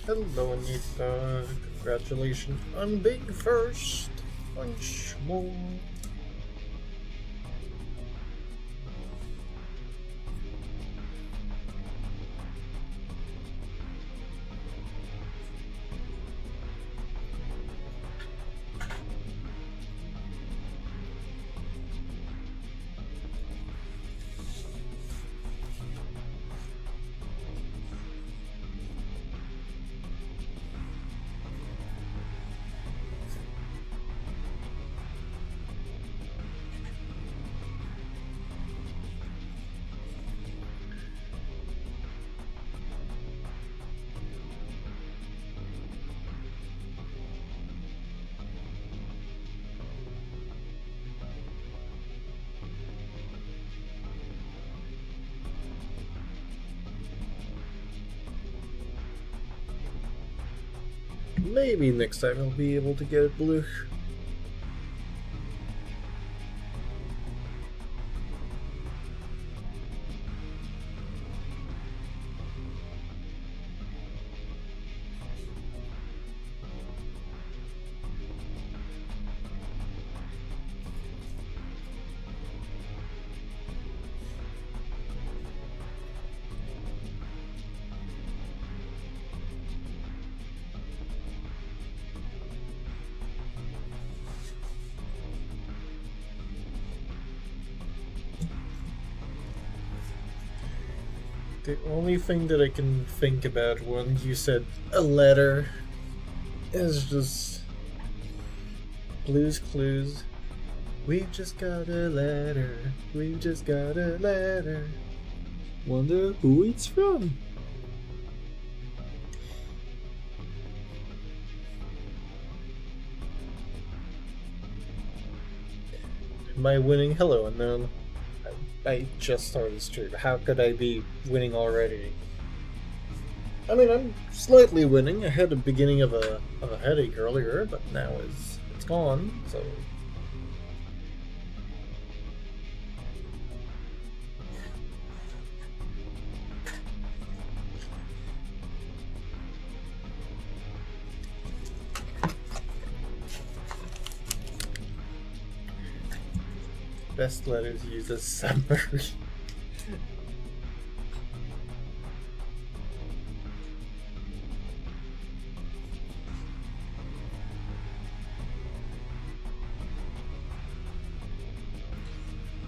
Hello, Anita. Congratulations on being first. Once more. Maybe next time I'll be able to get it blue. The only thing that I can think about when you said a letter is just Blue's Clues. We've just got a letter. We've just got a letter. Wonder who it's from. Am I winning? Hello, unknown. I just started the stream. How could I be winning already? I mean, I'm slightly winning. I had the beginning of a headache earlier, but now it's gone. So best letters used as summary.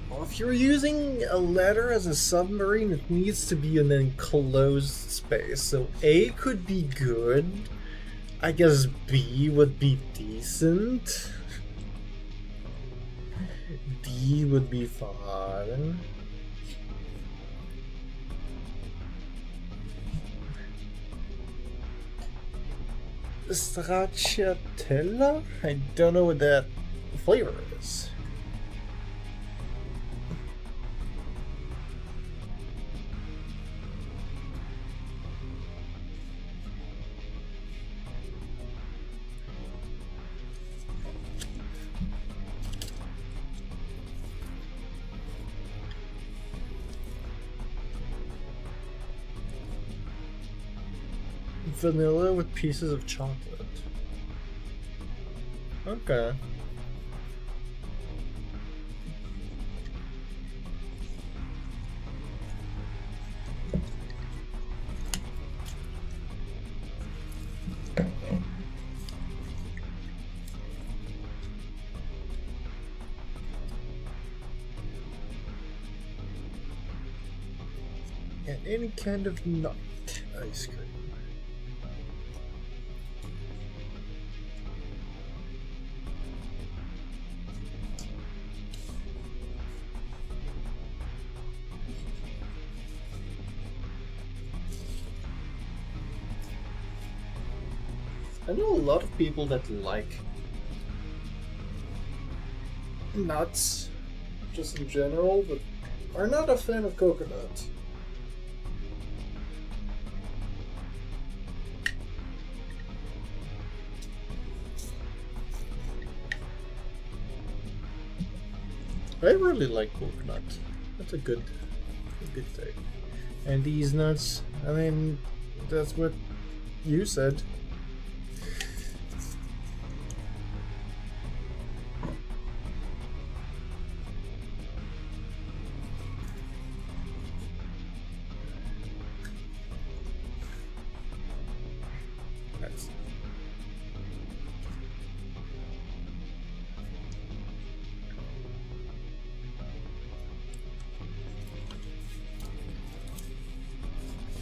Well, if you're using a letter as a submarine, it needs to be in an enclosed space. So A could be good. I guess B would be decent. D would be fine. Stracciatella? I don't know what that flavor is. Vanilla with pieces of chocolate. Okay. And any kind of nut ice cream. I know a lot of people that like nuts, just in general, but are not a fan of coconut. I really like coconut. That's a good thing. And these nuts, I mean, that's what you said. That's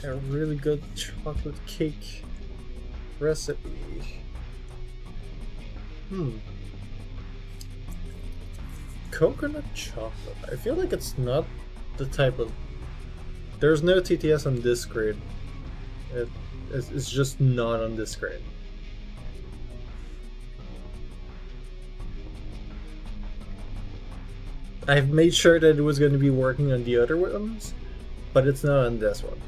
a really good chocolate cake recipe. Coconut chocolate. I feel like it's not the type of... There's no TTS on this grade. It's just not on this grade. I've made sure that it was going to be working on the other ones, but it's not on this one.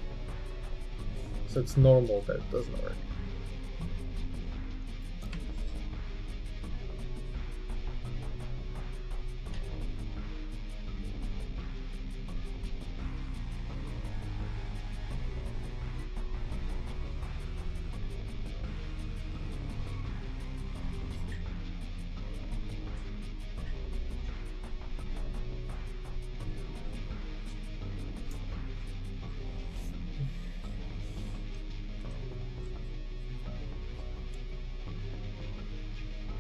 So it's normal that it doesn't work.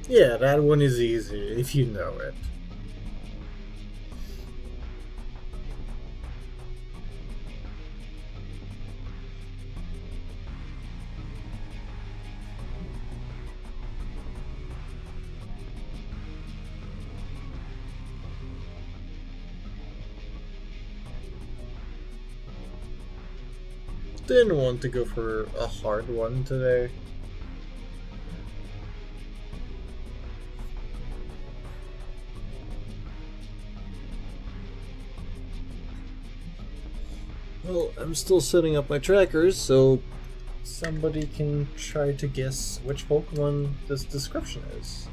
Yeah, that one is easy if you know it. Didn't want to go for a hard one today. Well, I'm still setting up my trackers, so somebody can try to guess which Pokemon this description is.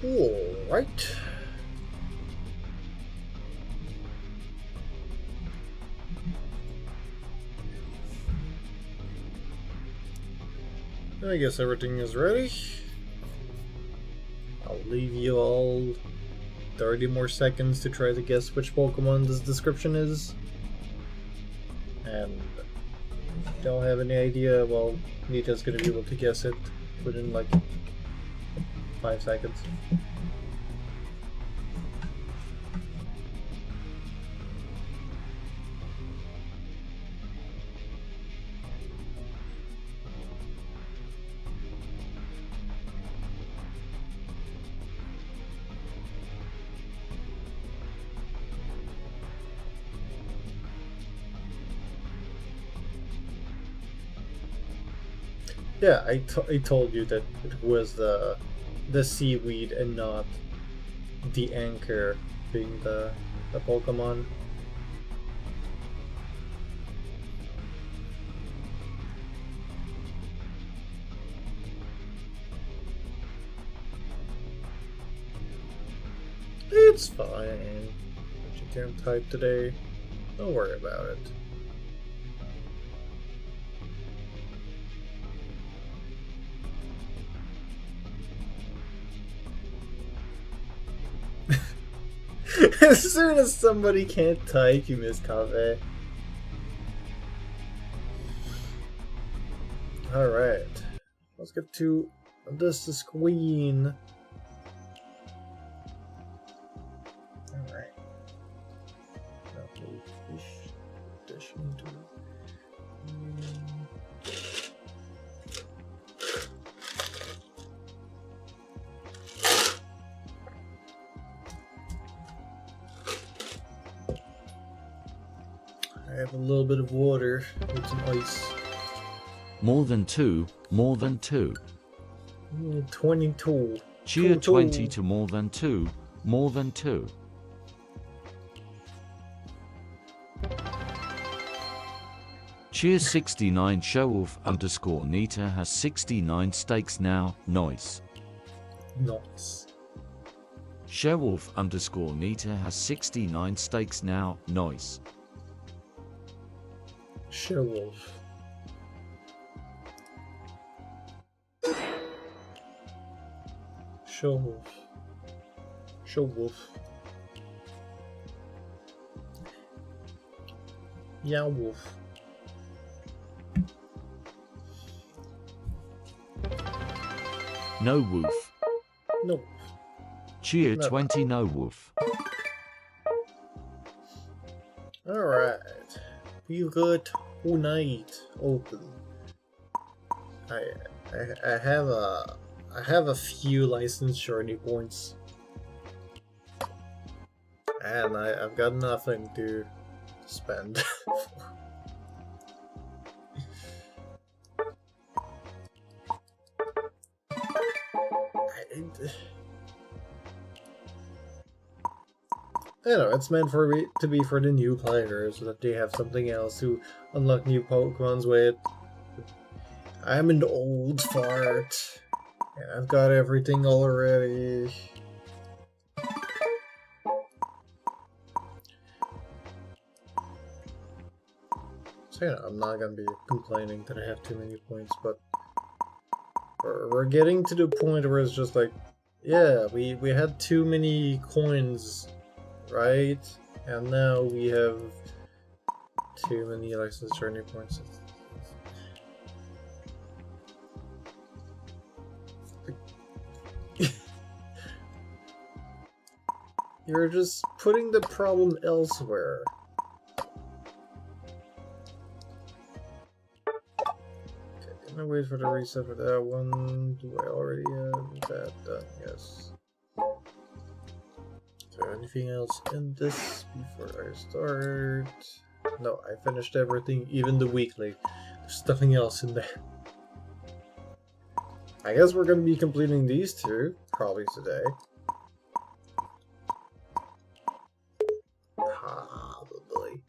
Alright. I guess everything is ready. I'll leave you all 30 more seconds to try to guess which Pokemon this description is. And if you don't have any idea, well, Nita's gonna be able to guess it within like 5 seconds. Yeah, I told you that it was the seaweed and not the anchor being the Pokemon. It's fine, but you can't type today. Don't worry about it. As soon as somebody can't type, you miss Kave. Alright. Let's get to this queen. Alright. Fish into I have a little bit of water with some ice. More than two, more than two. 22. Cheer 20 to more than two, more than two. Cheer 69 Showolf _ Nita has 69 stakes now, nice. Nice. Showolf _ Nita has 69 stakes now, nice. Showolf. Showolf. Showolf. Yeah, wolf. No woof. No. Cheer No. 20 no woof. Alright. We got tonight open. I have a few license journey points. And I've got nothing to spend. I know, it's meant for me to be for the new players, so that they have something else to unlock new Pokemons with. I'm an old fart, and I've got everything already. So yeah, I'm not gonna be complaining that I have too many points, but we're getting to the point where it's just like, yeah, we had too many coins, right? And now we have too many license journey points. You're just putting the problem elsewhere. Okay, gonna wait for the reset for that one. Do I already have that done? Yes. Is there anything else in this before I start? No, I finished everything, even the weekly. There's nothing else in there. I guess we're gonna be completing these two, probably today. Probably.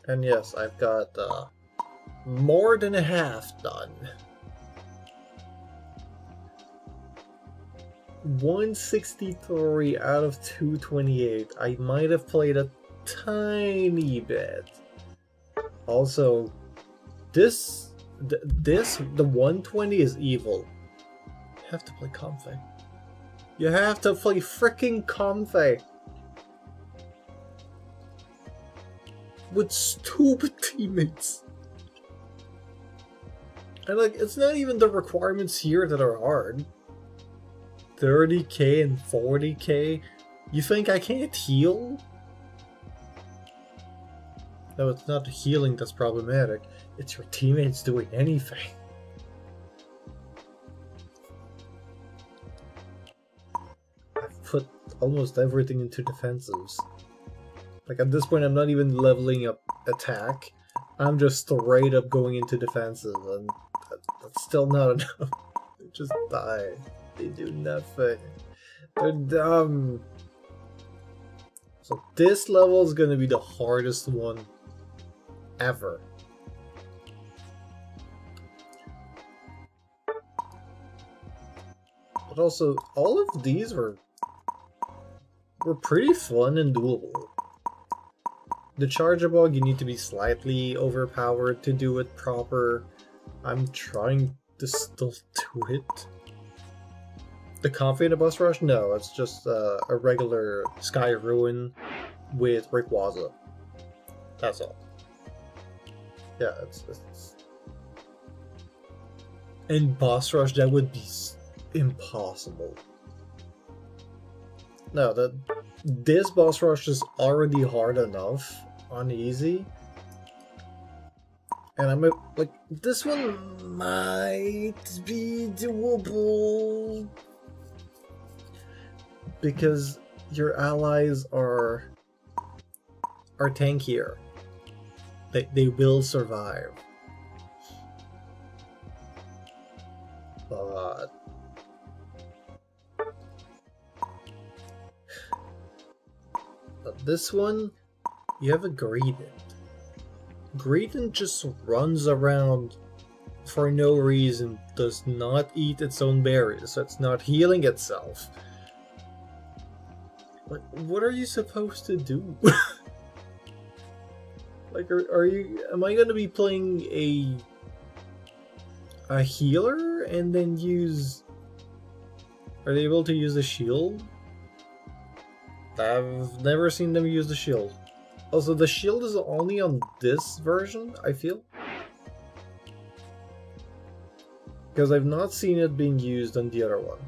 And yes, I've got more than a half done. 163 out of 228. I might have played a tiny bit. Also, the 120 is evil. You have to play Comfey. You have to play freaking Comfey. With stupid teammates. And like, it's not even the requirements here that are hard. 30k and 40k? You think I can't heal? No, it's not the healing that's problematic. It's your teammates doing anything. I've put almost everything into defensives. Like at this point I'm not even leveling up attack. I'm just straight up going into defensive, and that's still not enough. They just die. They do nothing. They're dumb. So this level is gonna be the hardest one ever. But also, all of these were pretty fun and doable. The Charjabug, you need to be slightly overpowered to do it proper. I'm trying to still do it. The coffee in a boss rush? No, it's just a regular Sky Ruin with Rayquaza. That's all. Yeah, it's... In boss rush, that would be impossible. No, this boss rush is already hard enough on easy. And I'm like, this one might be doable. Because your allies are tankier. They will survive. But this one, you have a Greedent. Greedent just runs around for no reason, does not eat its own berries, so it's not healing itself. Like, what are you supposed to do? Like, am I gonna be playing a healer and then use... Are they able to use the shield? I've never seen them use the shield. Also, the shield is only on this version, I feel. Because I've not seen it being used on the other one.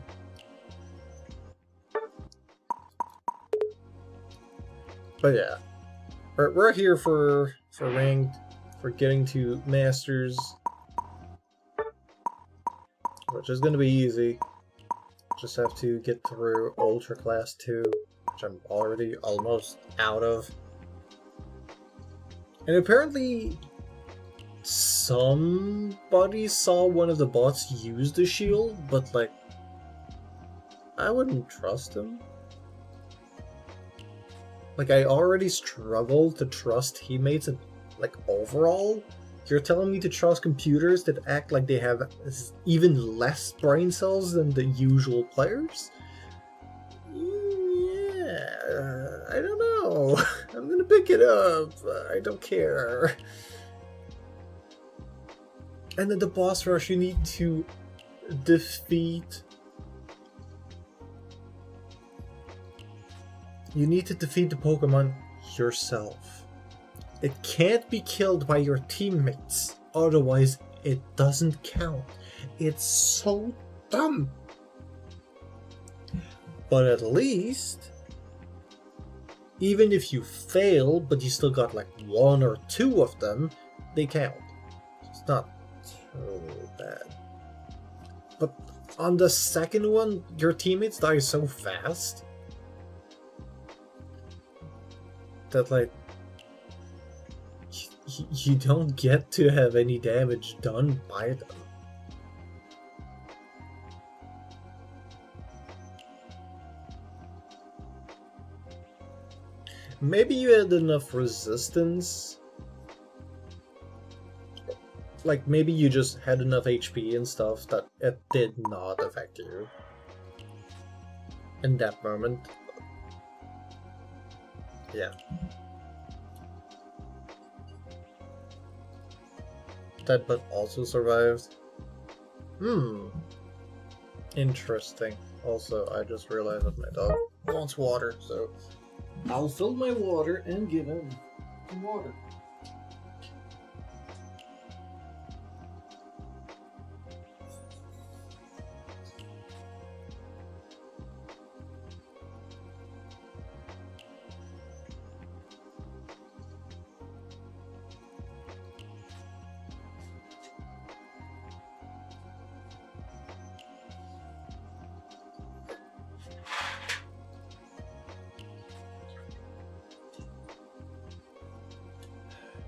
But yeah. We're here for ranked, for getting to Masters. Which is going to be easy. Just have to get through Ultra Class 2, which I'm already almost out of. And apparently, somebody saw one of the bots use the shield, but like, I wouldn't trust him. Like, I already struggle to trust teammates, and like, overall, you're telling me to trust computers that act like they have even less brain cells than the usual players? Yeah, I don't know. I'm gonna pick it up. I don't care. And then the boss rush, you need to defeat... You need to defeat the Pokemon yourself. It can't be killed by your teammates, otherwise it doesn't count. It's so dumb. But at least, even if you fail, but you still got like 1 or 2 of them, they count. It's not so bad. But on the second one, your teammates die so fast that like you don't get to have any damage done by them. Maybe you had enough resistance. Like, maybe you just had enough HP and stuff that it did not affect you in that moment. Yeah. That but also survived. Interesting. Also, I just realized that my dog wants water, so I'll fill my water and give him some water.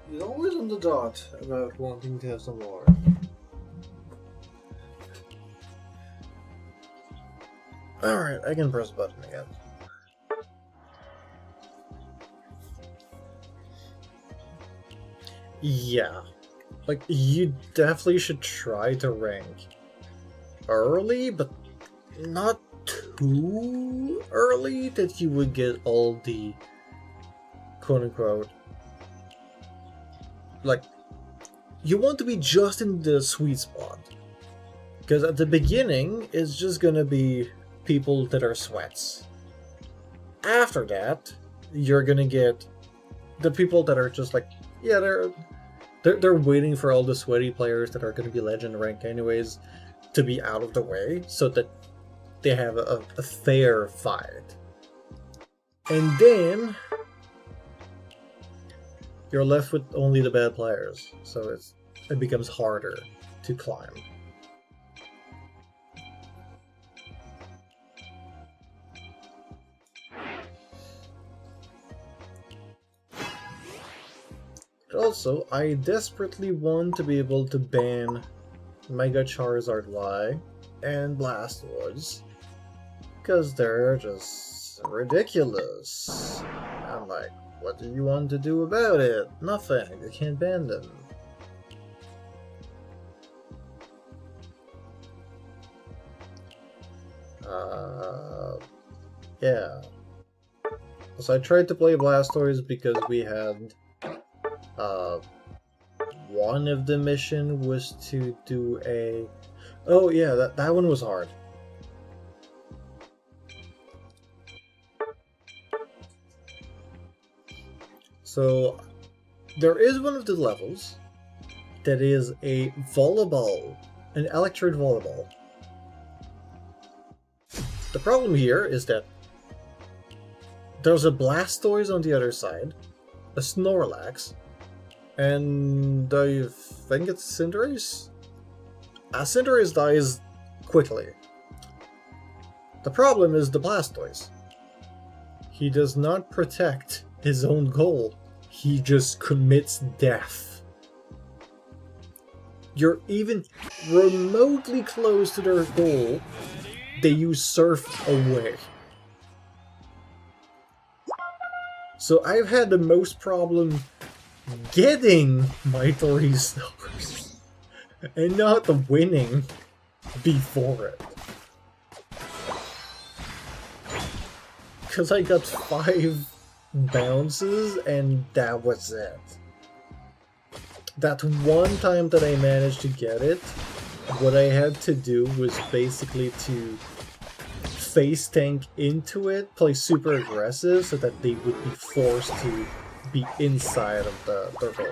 He's always on the dot about wanting to have some water. Alright, I can press the button again. Yeah. Like, you definitely should try to rank early, but not too early that you would get all the quote-unquote... Like, you want to be just in the sweet spot. Because at the beginning, it's just gonna be people that are sweats. After that, you're gonna get the people that are just like, yeah, they're waiting for all the sweaty players that are gonna be legend rank anyways to be out of the way so that they have a fair fight. And then you're left with only the bad players, so it becomes harder to climb. But also, I desperately want to be able to ban Mega Charizard Y and Blastoise, because they're just ridiculous. I'm like, what do you want to do about it? Nothing. You can't ban them. Yeah. So I tried to play Blastoise because we had one of the mission was to do a... Oh yeah, that one was hard. So there is one of the levels that is a volleyball, an electric volleyball. The problem here is that there's a Blastoise on the other side, a Snorlax, and I think it's Cinderace? Cinderace dies quickly. The problem is the Blastoise. He does not protect his own goal. He just commits death. You're even remotely close to their goal, they usurp away. So I've had the most problem getting my 3 stars and not winning before it. Because I got 5 bounces and that was it. That one time that I managed to get it, what I had to do was basically to face tank into it, play super aggressive so that they would be forced to be inside of the goal.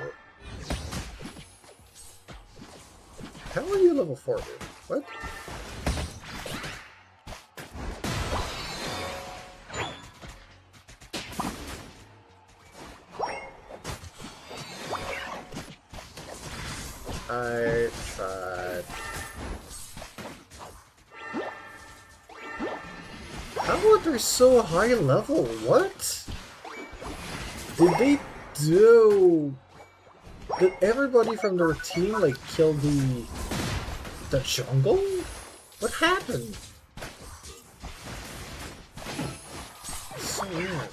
How are you level 4, dude? What? I tried. How are they so high level? What? Did they do... Did everybody from their team, like, kill the jungle? What happened? It's so weird.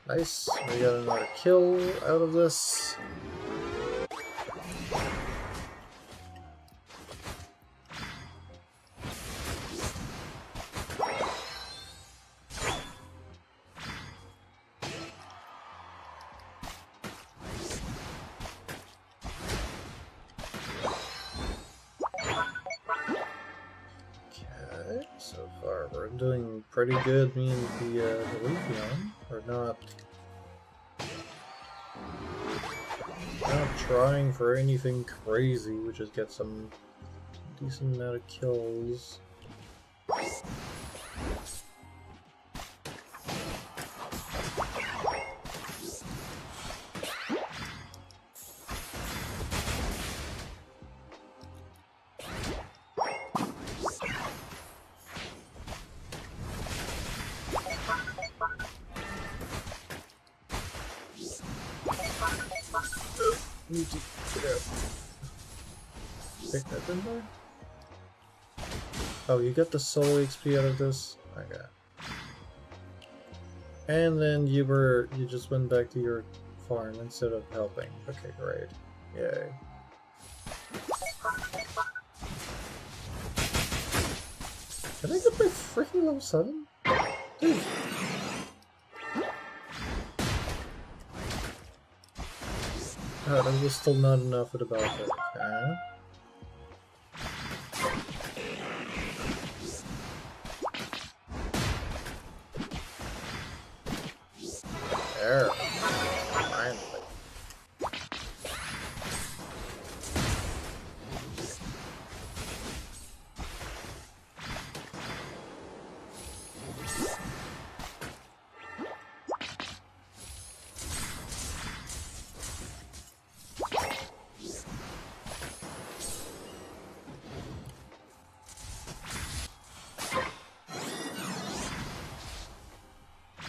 Nice, we got another kill out of this. Okay, so far we're doing pretty good, me and the Leafeon. We're not trying for anything crazy, we just get some decent amount of kills. Need to get out. Pick that in there? Oh, you get the soul XP out of this? Okay. And then you just went back to your farm instead of helping. Okay, great. Yay. Did I get my freaking level 7? Dude. Oh, that was still not enough with about it. Okay. There. Finally.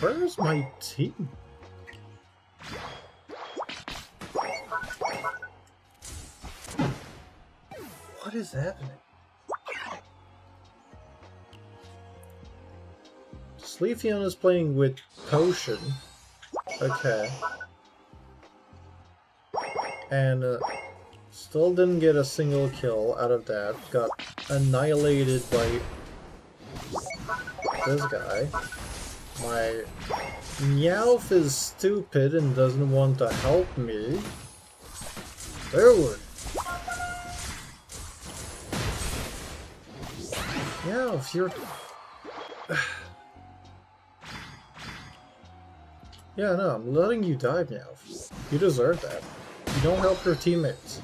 Where's my team? What is happening? Sleethion is playing with Potion. Okay. And still didn't get a single kill out of that. Got annihilated by this guy. My Meowth is stupid and doesn't want to help me. Dude! Meowth, you're... Yeah, no, I'm letting you die, Meowth. You deserve that. You don't help your teammates.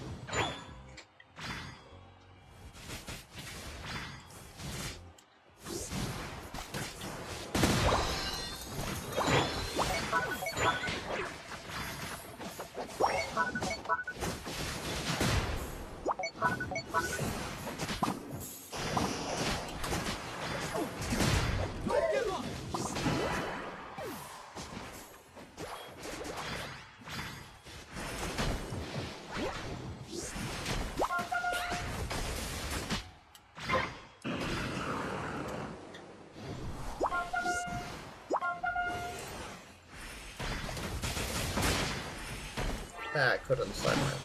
I couldn't sign that.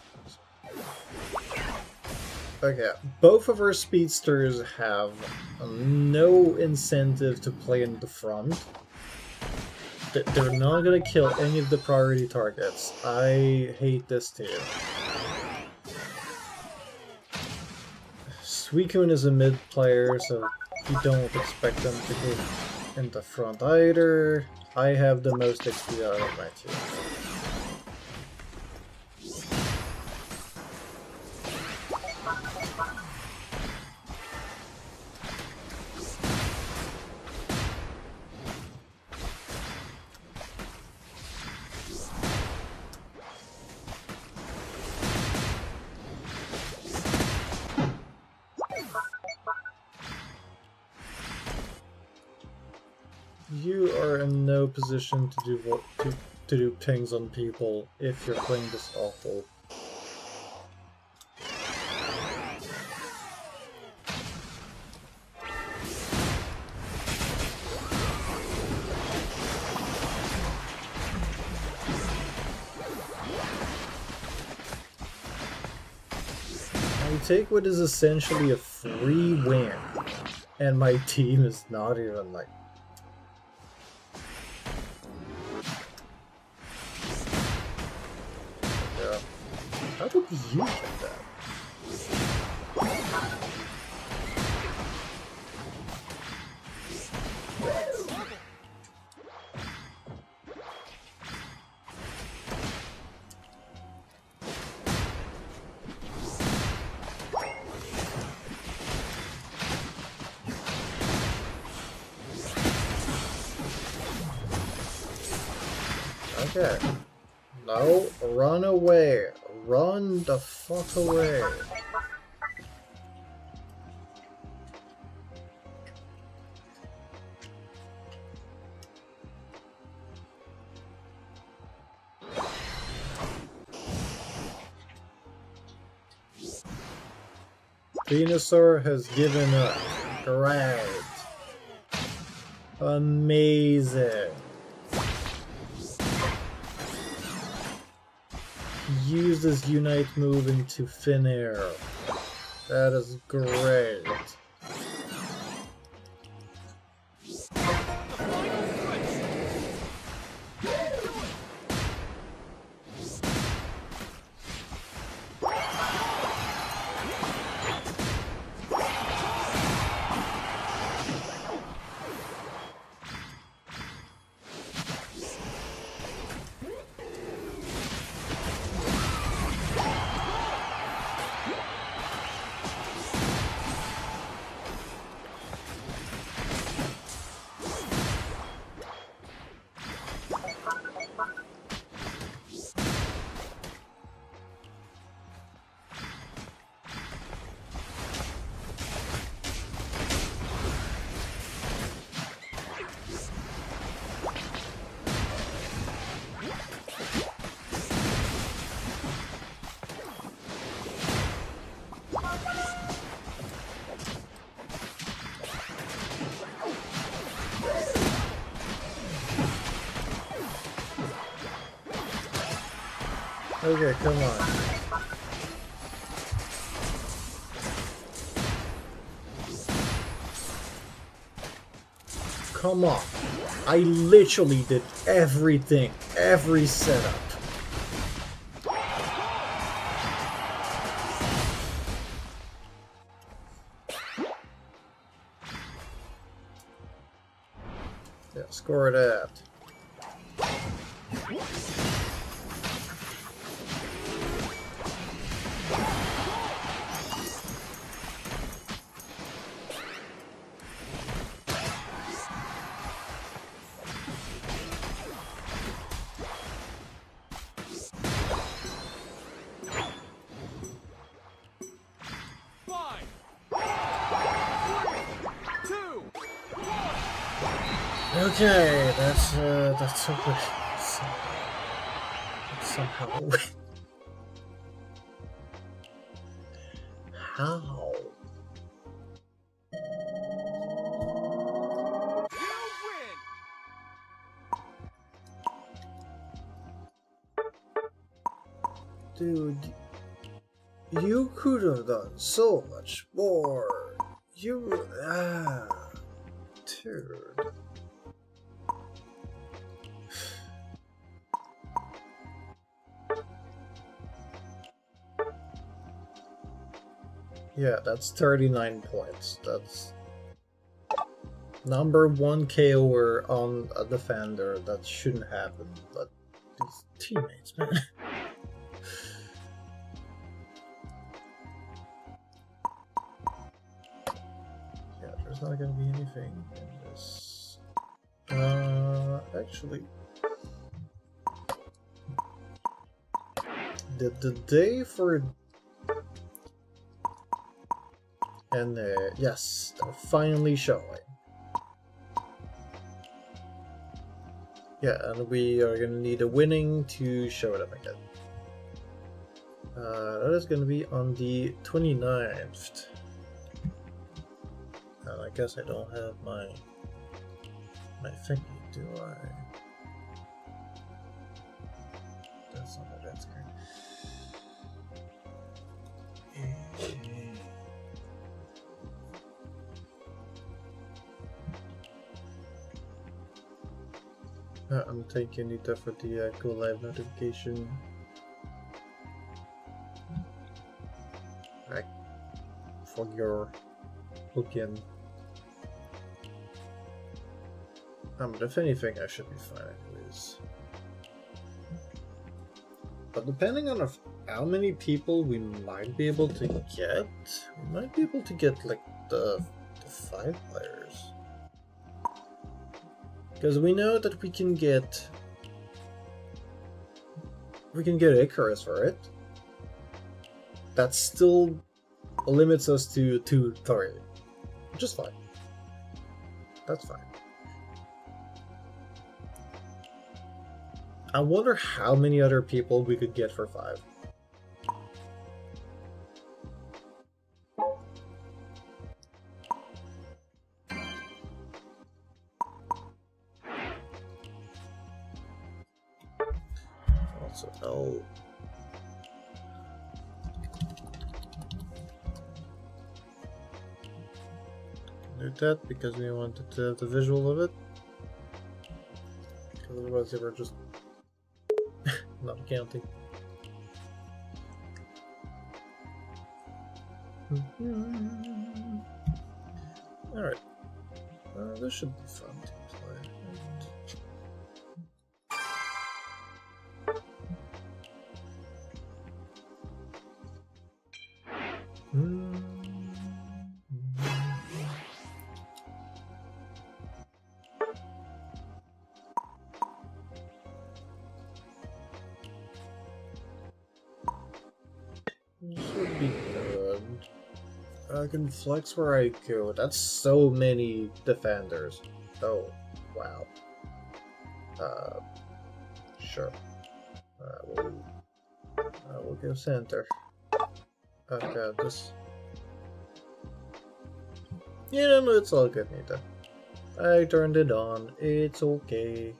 Okay, both of our speedsters have no incentive to play in the front. They're not gonna kill any of the priority targets. I hate this team. Suicune is a mid player, so you don't expect them to go in the front either. I have the most XP out of my team. You are in no position to do pings on people if you're playing this awful. I take what is essentially a free win, and my team is not even like. How did you get that? Okay. No, run away. Run the fuck away. Venusaur has given up. Great. Amazing. Use this Unite move into thin air. That is great. Okay, come on. Come on. I literally did everything, every setup. Yeah, score that. Okay, that's so good. Somehow. How? Dude, you could have done so much more. You, dude. Yeah, that's 39 points. That's number 1 KO'er on a defender. That shouldn't happen, but these teammates, man. Yeah, there's not gonna be anything in this. Actually, the day for. And yes, they're finally showing. Yeah, and we are gonna need a winning to show them again. That is gonna be on the 29th. And I guess I don't have my thingy, do I? That's not my red screen. I'm taking it for the go live notification. Right. For your login. But if anything, I should be fine anyways. But depending on how many people we might be able to get, we might be able to get like the 5 players. Because we know that we can get Icarus for it. That still limits us to 2 target, which is fine. That's fine. I wonder how many other people we could get for 5. Also, no. Do that because we wanted to have the visual of it. Because otherwise they were just not counting. Alright. This should be fun to play. Should be good. I can flex where I go. That's so many defenders. Oh, wow. Sure. We'll go center. Okay, just. Yeah, no, it's all good, Nita. I turned it on. It's okay.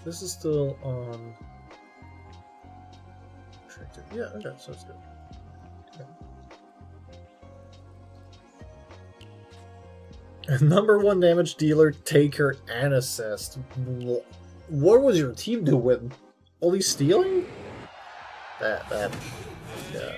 This is still on. Yeah, okay, sounds good. Okay. Number 1 damage dealer, taker, and assist. What was your team doing? Only stealing? That, yeah.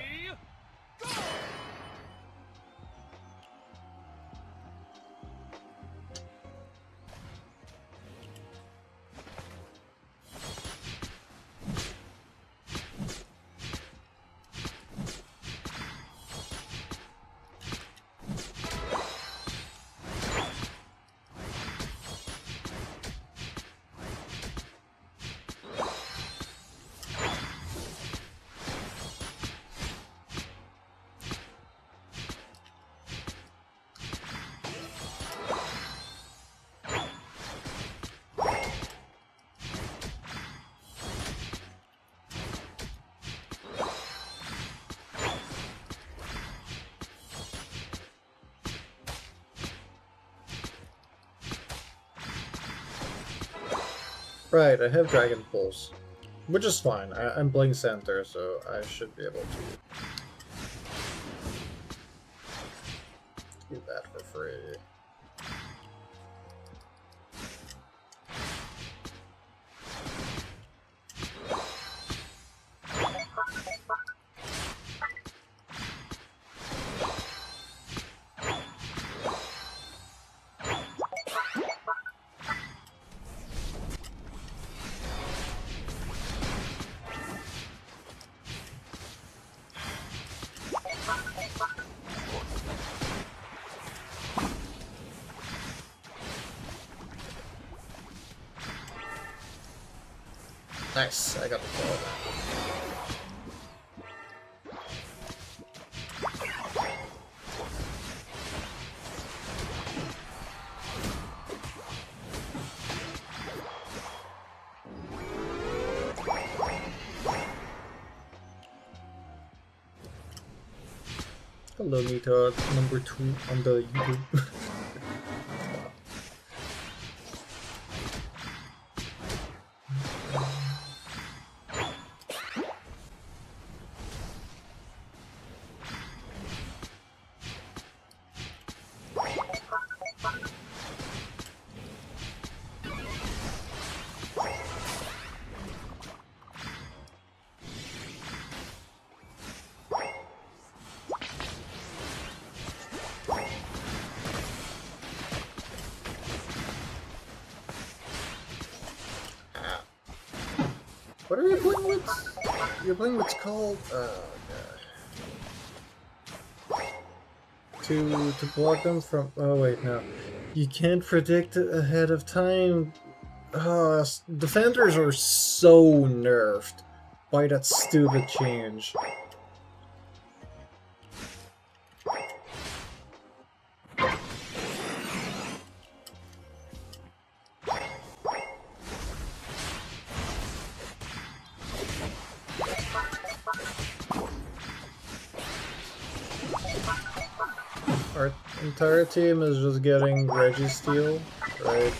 Right, I have Dragon Pulse, which is fine. I'm playing center, so I should be able to do that for free. Nice, I got the kill. Hello, Nita, number 2 on the YouTube. What are you playing with? You're playing what's called to block them from. Oh wait, no, you can't predict it ahead of time. Defenders are so nerfed by that stupid change. Our entire team is just getting Registeel, right?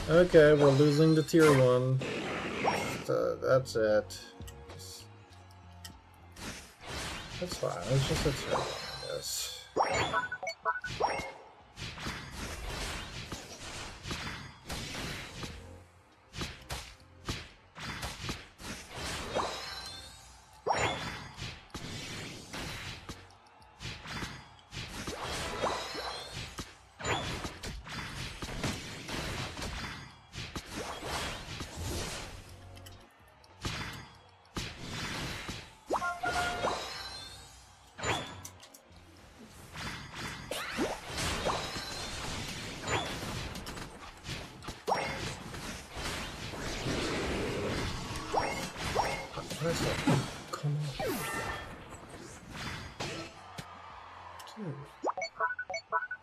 Okay, we're losing the tier 1. That's it. That's fine, it's just a tier 1, I guess. Come on. Dude.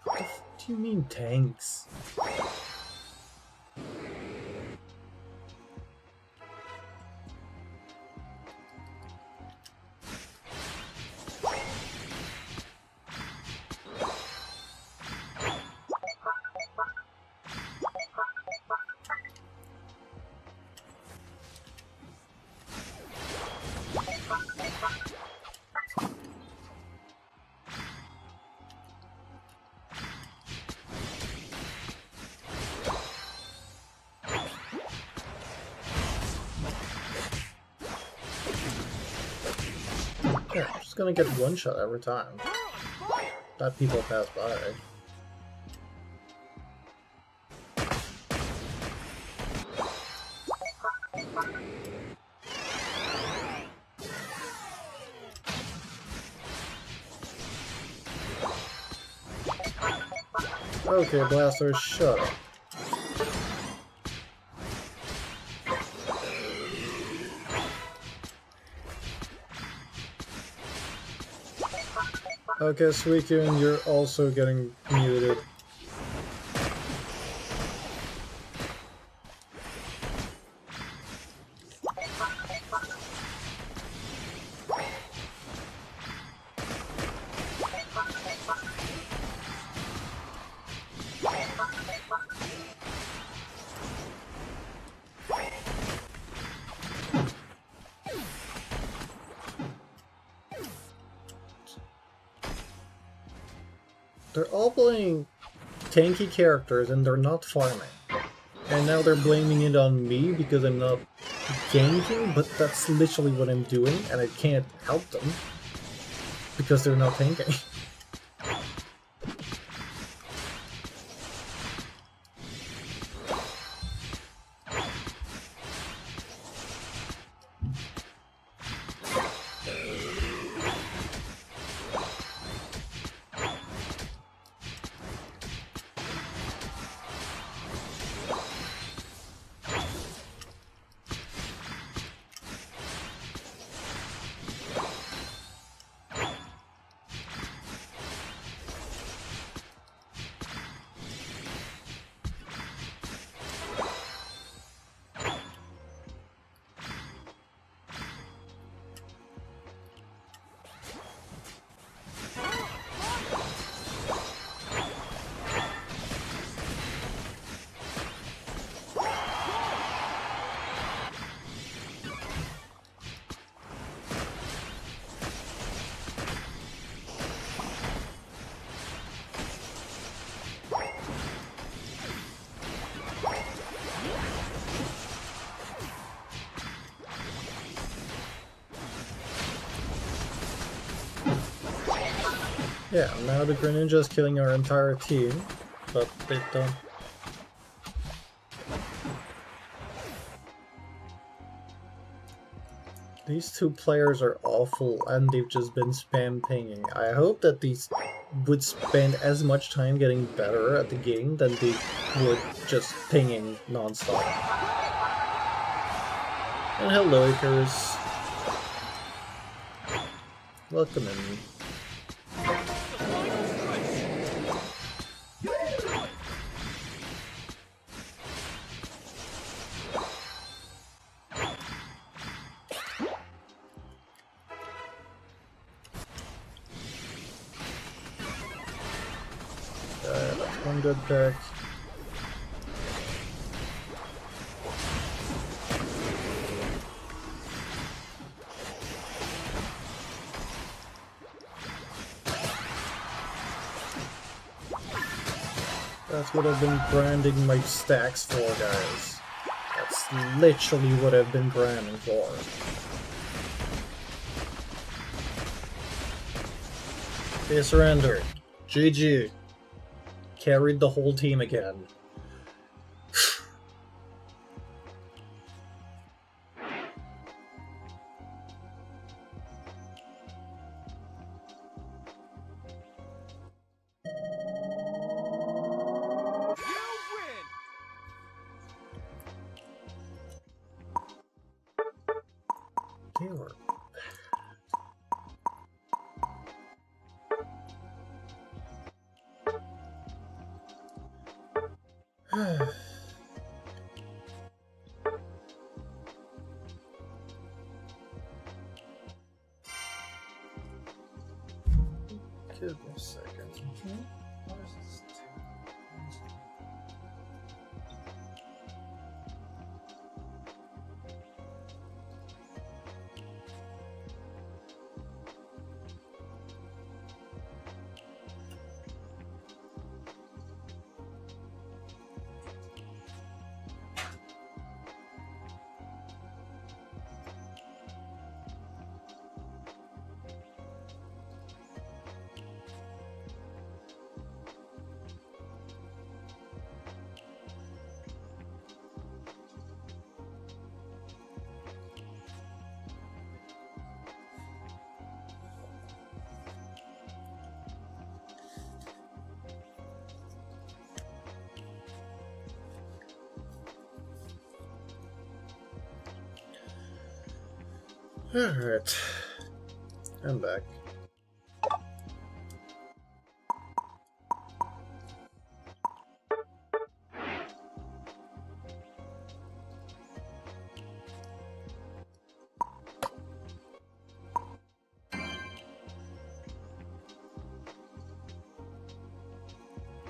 What the f do you mean tanks? Yeah, I'm just gonna get one shot every time that people pass by. Okay, Blaster, shut up. Okay, Suicune, you're also getting muted. They're all playing tanky characters and they're not farming. And now they're blaming it on me because I'm not ganking, but that's literally what I'm doing and I can't help them because they're not tanking. Yeah, now the Greninja's killing our entire team, but they don't. These two players are awful and they've just been spam pinging. I hope that these would spend as much time getting better at the game than they would just pinging non-stop. And hello, Icarus. Welcome in. That's one good pick. That's what I've been grinding my stacks for, guys. That's literally what I've been grinding for. They surrendered. GG. Carried the whole team again. Taylor. Give me a second. What is this? Alright. I'm back.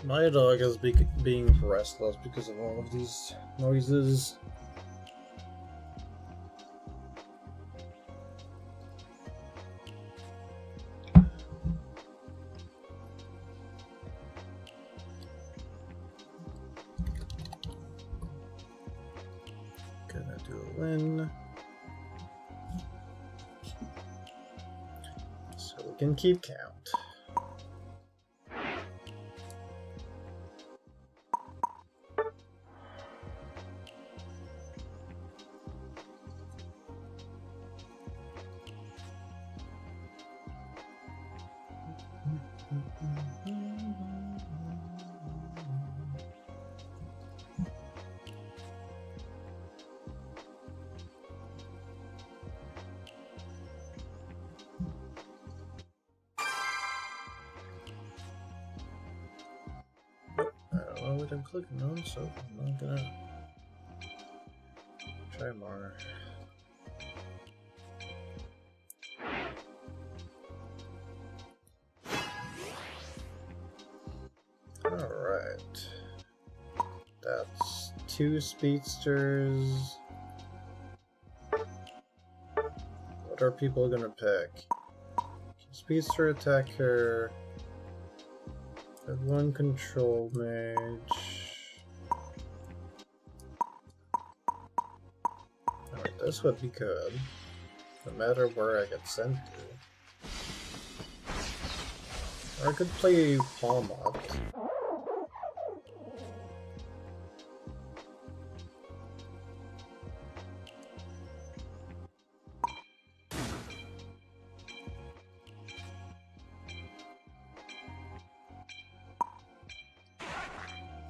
My dog is being restless because of all of these noises. Gonna do a win. So we can keep count. I don't know what I'm clicking on, so I'm not gonna try more. Alright. That's 2 speedsters. What are people gonna pick? Speedster attacker. Have 1 control mage. Alright, this would be good. No matter where I get sent to. Or I could play Palmot.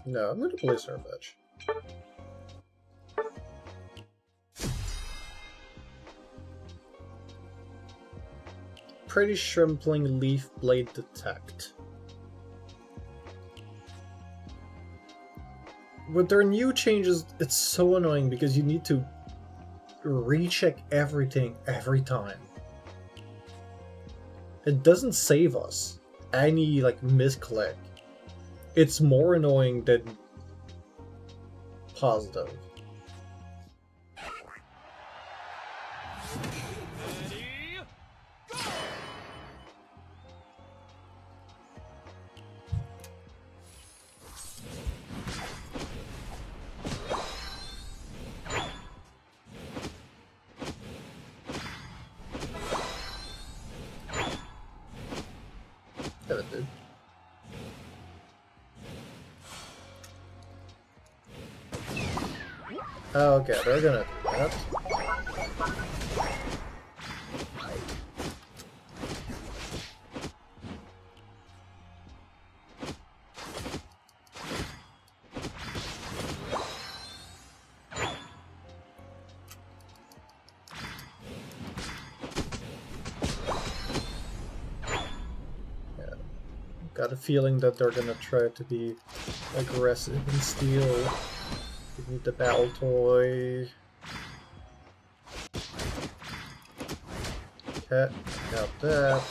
No, I'm gonna play Servage. Pretty sure I'm playing Leaf Blade Detect. With their new changes, it's so annoying because you need to recheck everything every time. It doesn't save us any like misclick. It's more annoying than positive. Yeah, it did. Oh, okay, they're gonna do that. Yeah. Got a feeling that they're gonna try to be aggressive and steal. Give me the battle toy. Okay, got that.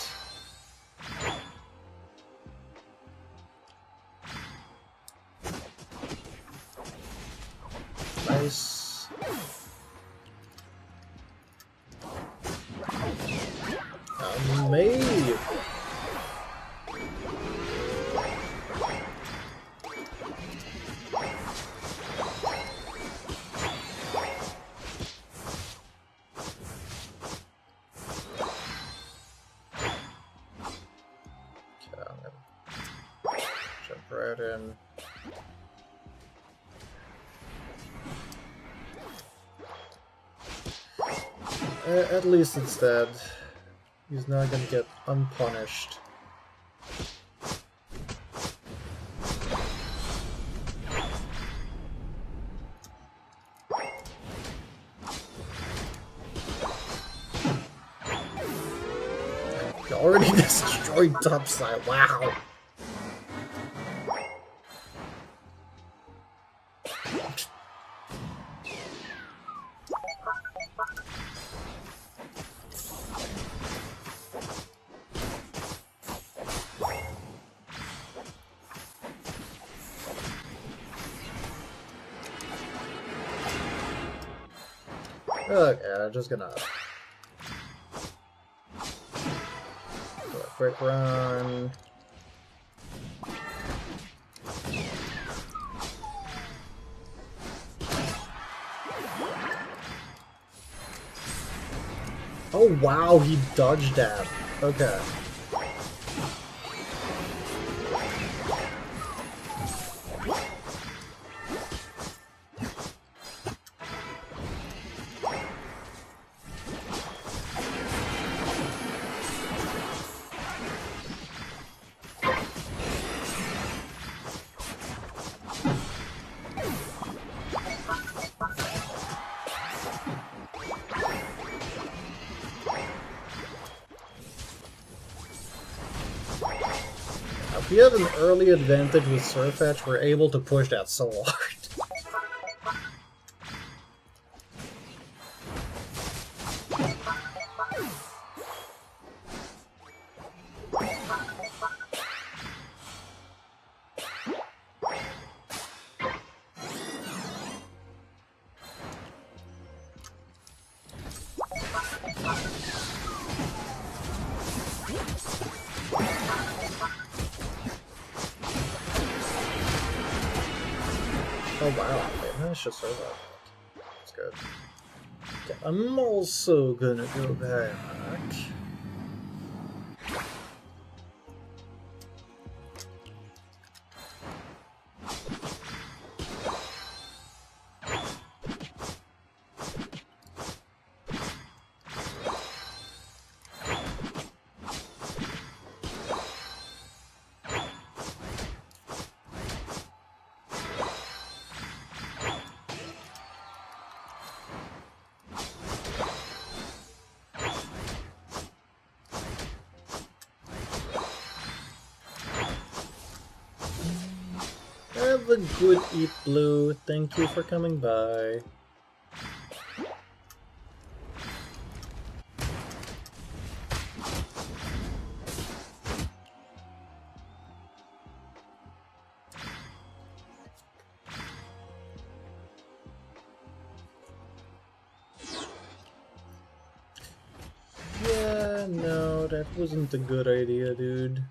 Nice. Made. Right in. At least it's dead. He's not gonna get unpunished. You already destroyed topside. Wow. Okay, I'm just gonna do a quick run. Oh wow, he dodged that. Okay. If we have an early advantage with Surfetch, we're able to push that so hard. Oh wow, okay, that should serve that. That's good. Okay, I'm also gonna go back. Have a good eat, Blue. Thank you for coming by. Yeah, no, that wasn't a good idea, dude.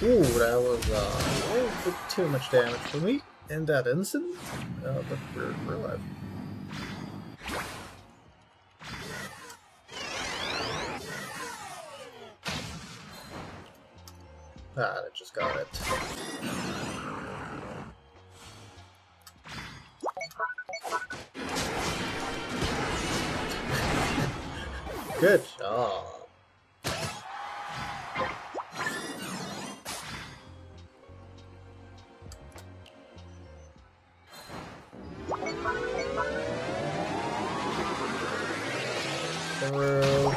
Ooh, that was a little bit too much damage for me in that instant, but we're alive. Ah, I just got it. Good job. Through.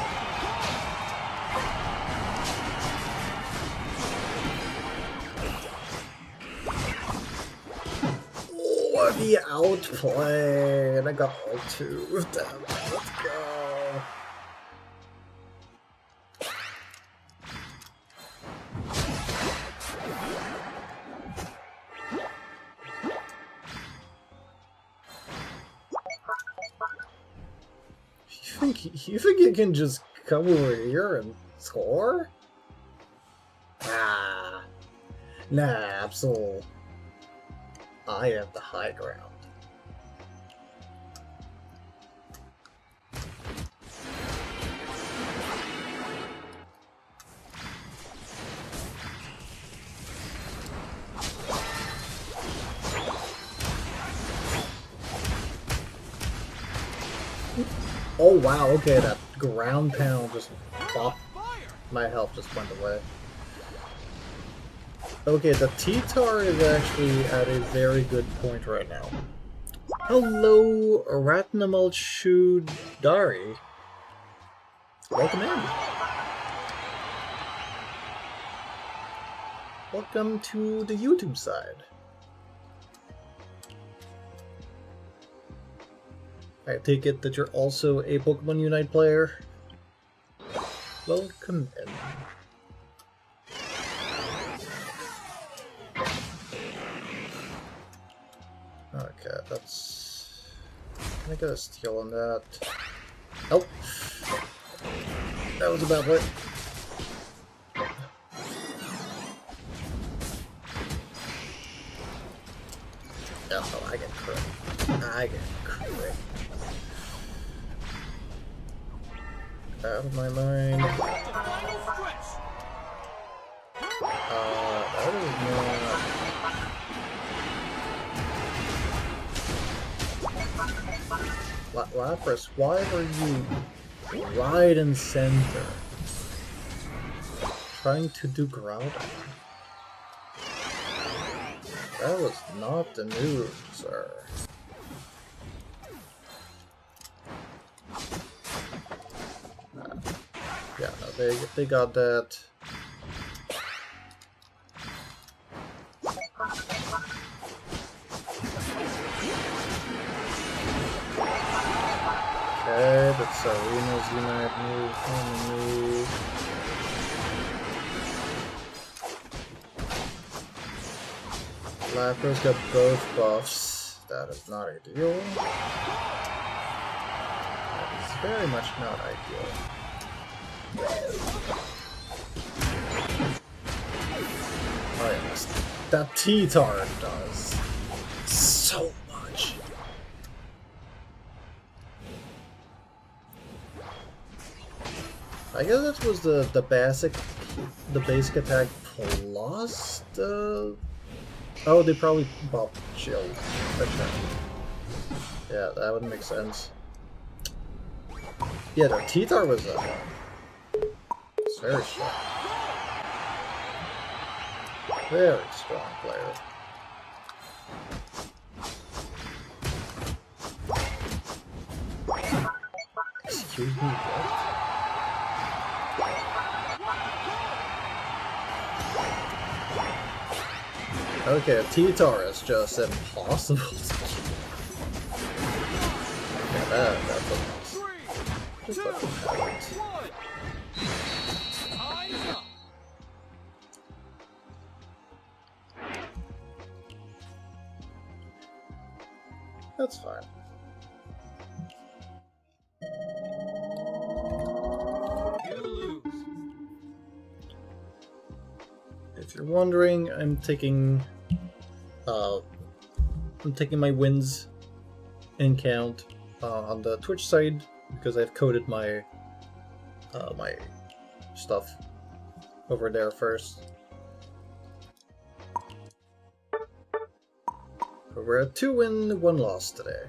Oh, the outplay! And I got all two. Damn it, let's go. You think you can just come over here and score? Ah. Nah, Absol. I have the high ground. Oh wow, okay, that ground pound just popped. My health just went away. Okay, the T-Tar is actually at a very good point right now. Hello, Ratnamal Shudari. Welcome in. Welcome to the YouTube side. I take it that you're also a Pokemon Unite player. Welcome in. Okay, that's... Can I get a steal on that? Oh! That was a bad play. Oh, I get crit. I get crit. Out of my mind. That is not... Lapras, why were you right in center? Trying to do Groudon. That was not the move, sir. Yeah, no, they got that. Okay, that's Arena's Unite move on the move. Lapras got both buffs. That is not ideal. That is very much not ideal. Oh yes, that T-Tar does so much. I guess that was the basic attack plus the... Oh, they probably buffed Shield. Okay. Yeah, that would make sense. Yeah, the T-Tar was it's very strong. Very strong player. Excuse me, what? Okay, T-Tar is just impossible to kill. Yeah, that's a mess. Just let them have it. That's fine. If you're wondering, I'm taking my wins in count on the Twitch side because I've coded my my stuff over there first. We're at 2 win, 1 loss today.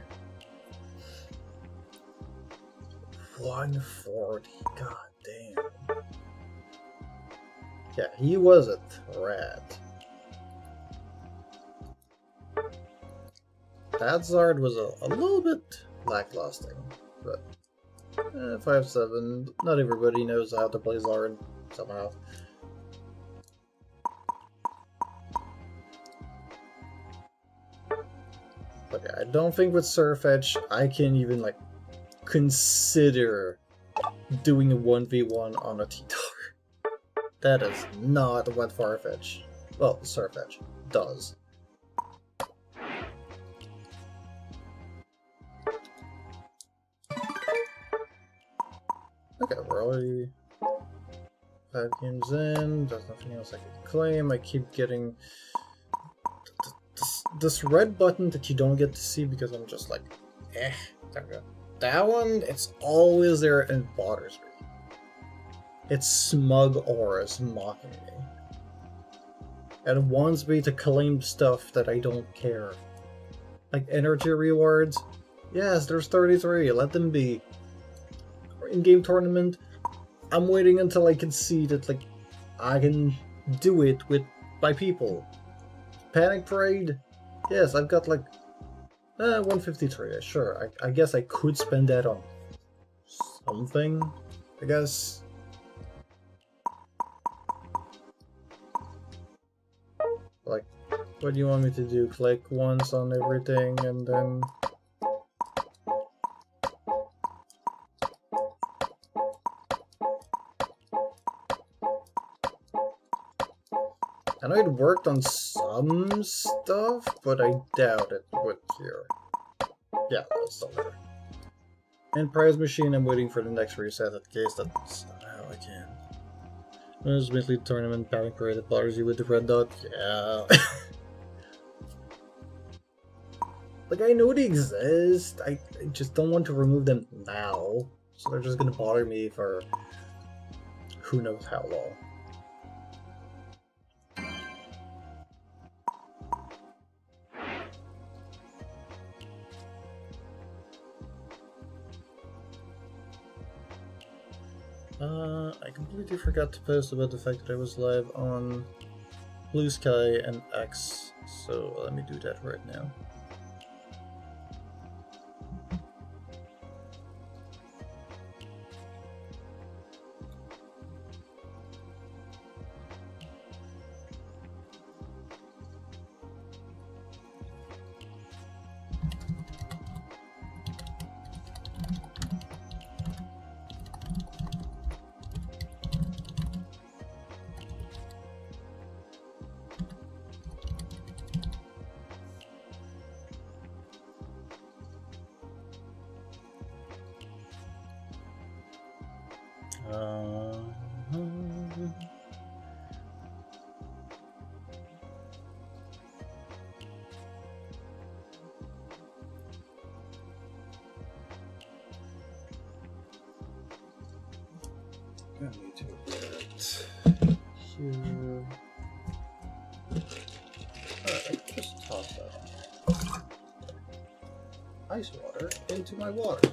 140, god damn. Yeah, he was a threat. That Zard was a little bit lacklusting, but 5-7, not everybody knows how to play Zard somehow. But yeah, I don't think with Surfetch I can even like consider doing a 1v1 on a T-Tar. That is not what Farfetch, well, Surfetch does. Okay, we're already 5 games in, there's nothing else I can claim. I keep getting this red button that you don't get to see because I'm just like, there we go. That one, it's always there and it bothers me. It's smug auras mocking me. And it wants me to claim stuff that I don't care. Like energy rewards. Yes, there's 33, let them be. in-game tournament. I'm waiting until I can see that like I can do it with my people. Panic Parade, yes, I've got like 153. Sure, I guess I could spend that on something. I guess. Like, what do you want me to do? Click once on everything and then. I know it worked on some stuff, but I doubt it would here. Yeah, that's still there. And prize machine, I'm waiting for the next reset in case that's not how I can. There's Midley tournament, Panic Parade that bothers you with the red dot. Yeah. Like, I know they exist, I just don't want to remove them now. So they're just gonna bother me for who knows how long. I completely forgot to post about the fact that I was live on Blue Sky and X, so let me do that right now. I need to put here. Alright, just toss that ice water into my water.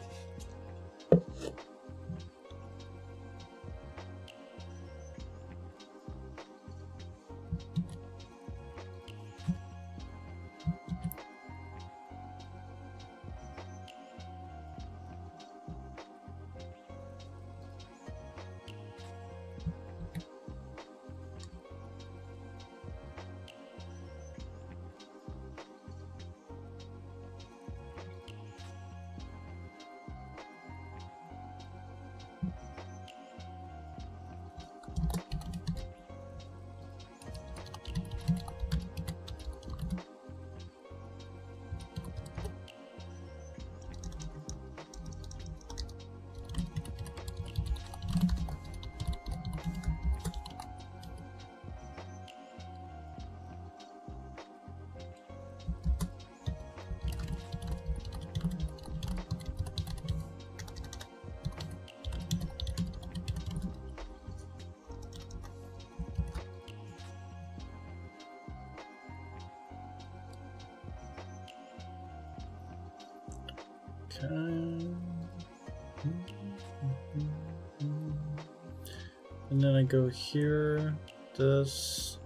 And then I go here, this,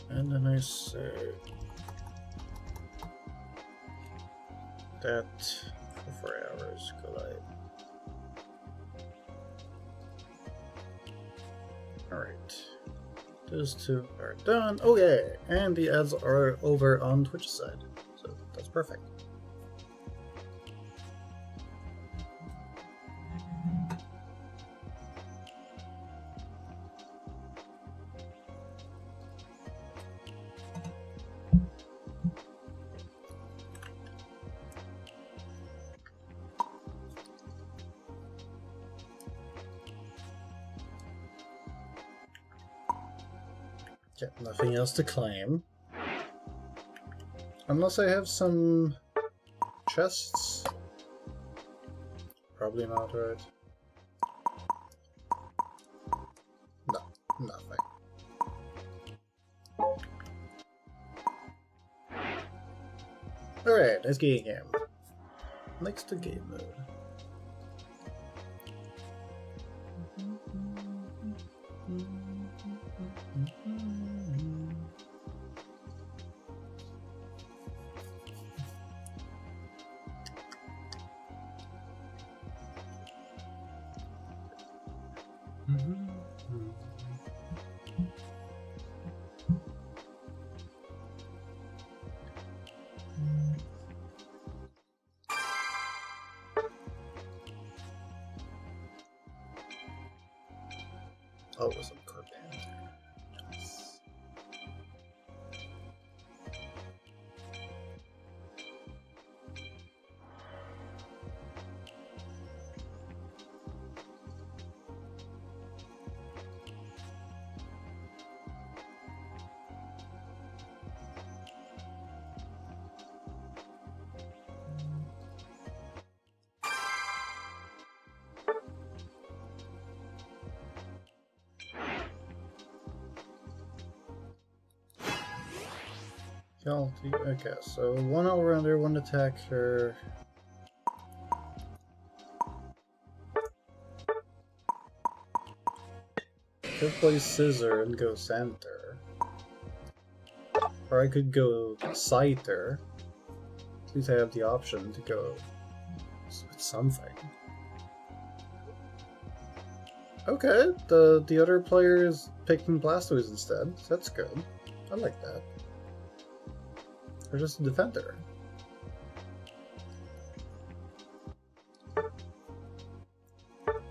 and then I say that for 4 hours collide. Alright, those two are done. Okay, and the ads are over on Twitch side, so that's perfect. Nothing else to claim. Unless I have some chests. Probably not, right? No, nothing. Alright, let's get a game. Next to game mode. Oh, it was a Carpenter. Nice. Okay, so one all-rounder, one attacker. Could play Scissor and go center. Or I could go Scyther. At least I have the option to go with something. Okay, the other player is picking Blastoise instead. So that's good. I like that. Or just a defender.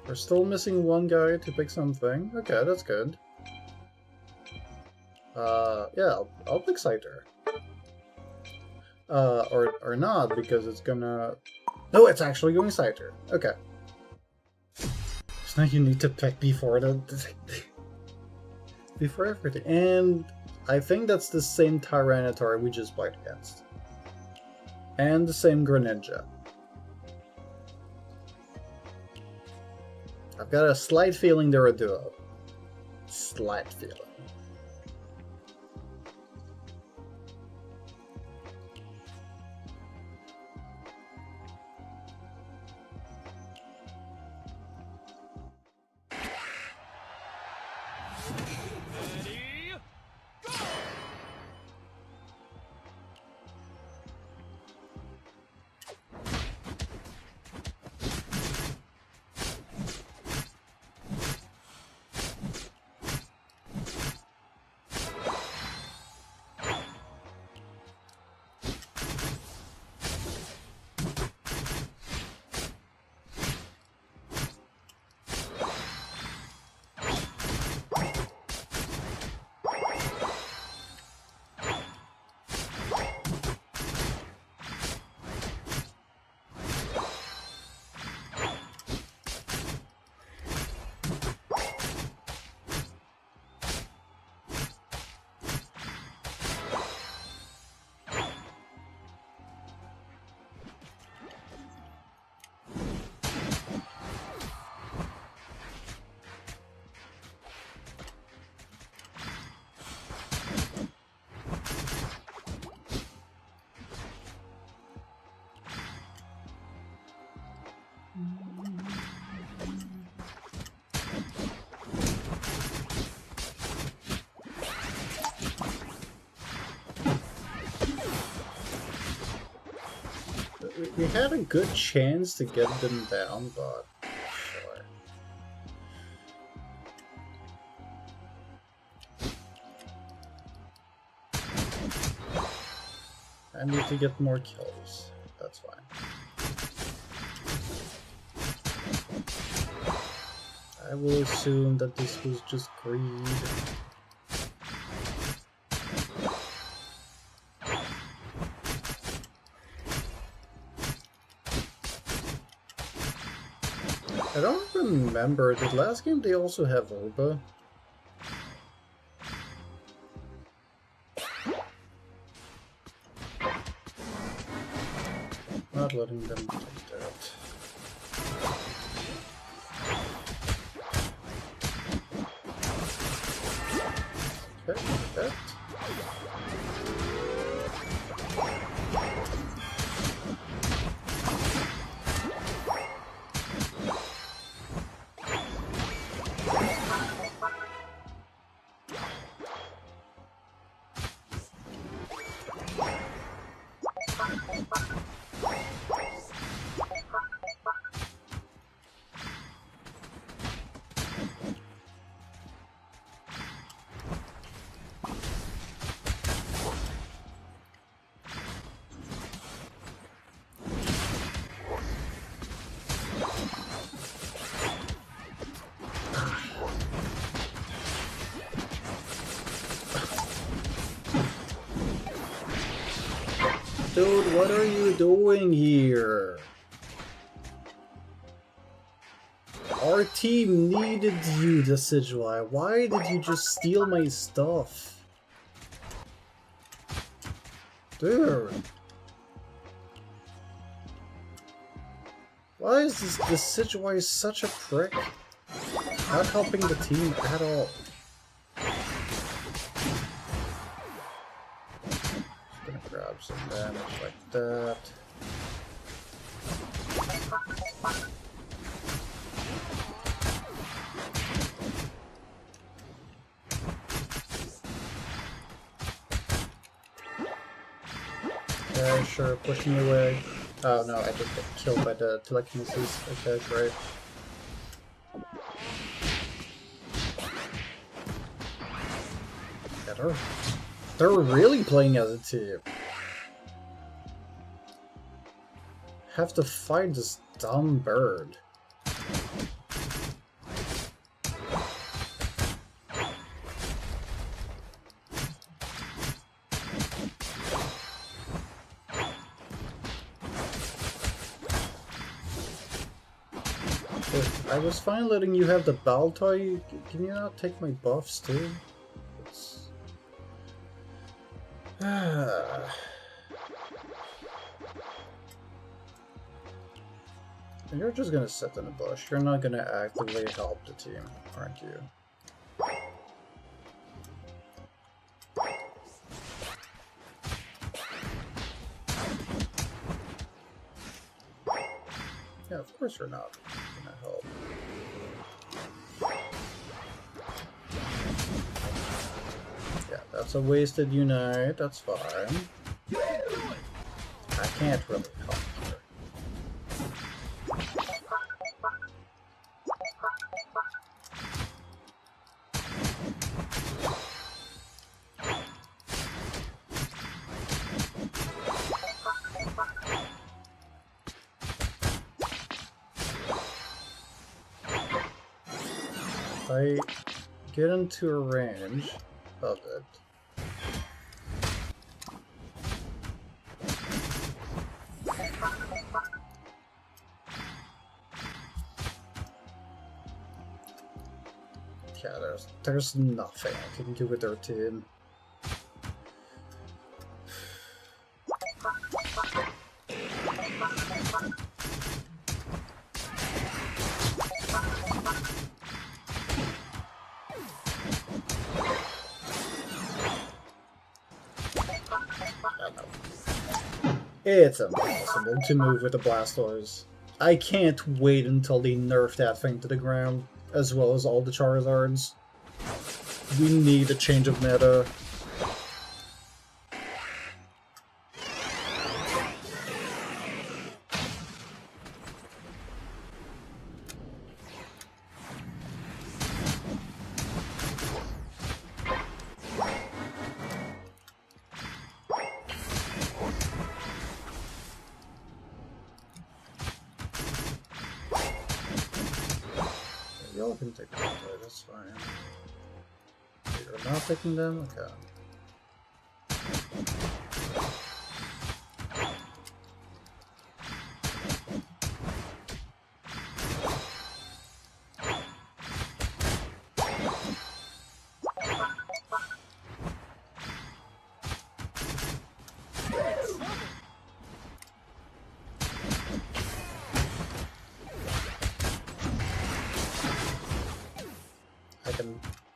We're still missing one guy to pick something. Okay, that's good. Yeah, I'll pick Scyther. Or not, because it's gonna... No, it's actually going Scyther. Okay. So now you need to pick before before everything. And I think that's the same Tyranitar we just played against. And the same Greninja. I've got a slight feeling they're a duo. Slight feeling. We had a good chance to get them down, but sure. I need to get more kills. That's fine. I will assume that this was just greed. I don't remember, did last game they also have Orba? Not letting them take that. Okay, that. Dude, what are you doing here? Our team needed you, Decidueye. Why did you just steal my stuff? Dude. Why is this Decidueye such a prick? Not helping the team at all. Just gonna grab some damage like that. Okay, sure, push me away. Oh no, I just got killed by the telekinesis. Okay, great. Yeah, they're really playing as a team. Have to fight this dumb bird. I was fine letting you have the Baltoy. Can you not take my buffs too? You're just gonna sit in a bush. You're not gonna actively help the team, aren't you? Yeah, of course you're not gonna help. Yeah, that's a wasted unite, that's fine. I can't really help here. If I get into a range of it, yeah, there's nothing I can do with their team. It's impossible to move with the Blastoise. I can't wait until they nerf that thing to the ground, as well as all the Charizards. We need a change of meta. Y'all can take them, that's fine. You're not taking them? Okay.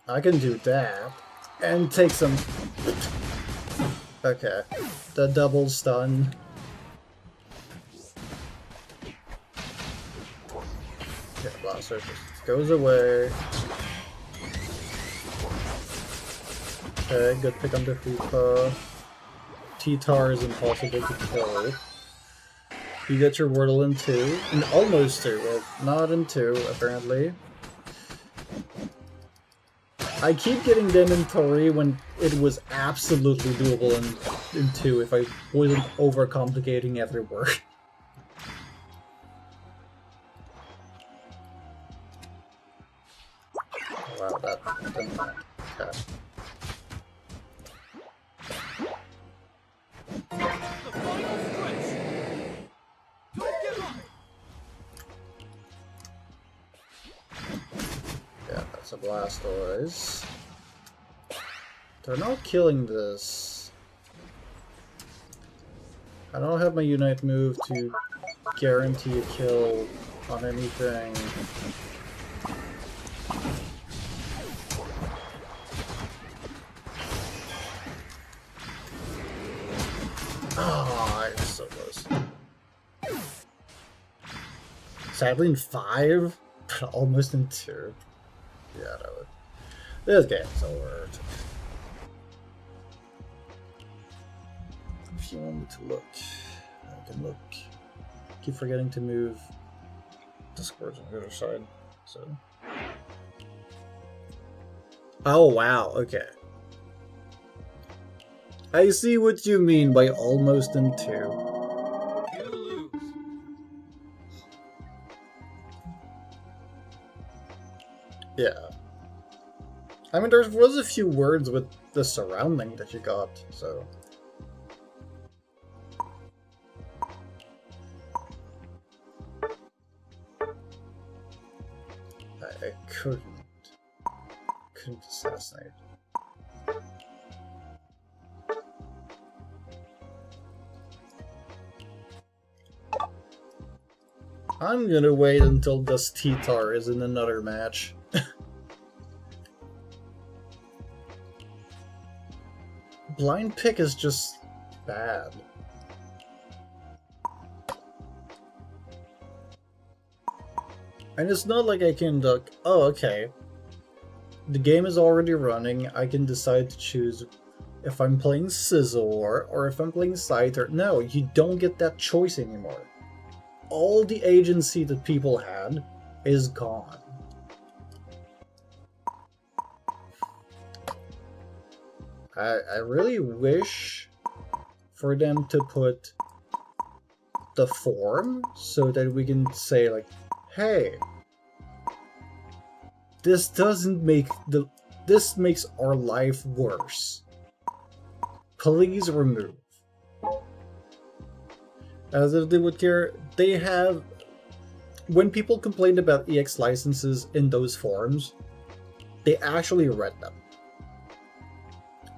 I can do that and take some. Okay, the double stun. Yeah, Blaster just goes away. Okay, good pick on the Hoopa. T-Tar is impossible to kill. You get your Wordle in 2, and almost 2, well, not in 2 apparently. I keep getting them in 3 when it was absolutely doable in 2 if I wasn't overcomplicating every word. Wow, that didn't land. Okay. the Blastoise. They're not killing this. I don't have my Unite move to guarantee a kill on anything. Ah, it's so close. Sadly in 5, but almost in 2. Yeah, that would. This game's over. If you want me to look, I can look. Keep forgetting to move Discord's on the other side. So. Oh wow, okay. I see what you mean by almost in 2. You lose. Yeah. I mean, there was a few words with the surrounding that you got, so. I couldn't assassinate. I'm gonna wait until this T-Tar is in another match. Blind Pick is just bad. And it's not like I can look, oh okay, the game is already running, I can decide to choose if I'm playing Scizor or if I'm playing Scyther. No, you don't get that choice anymore. All the agency that people had is gone. I really wish for them to put the form so that we can say like, hey, this doesn't make this makes our life worse. Please remove. As if they would care. They have, when people complained about EX licenses in those forums, they actually read them.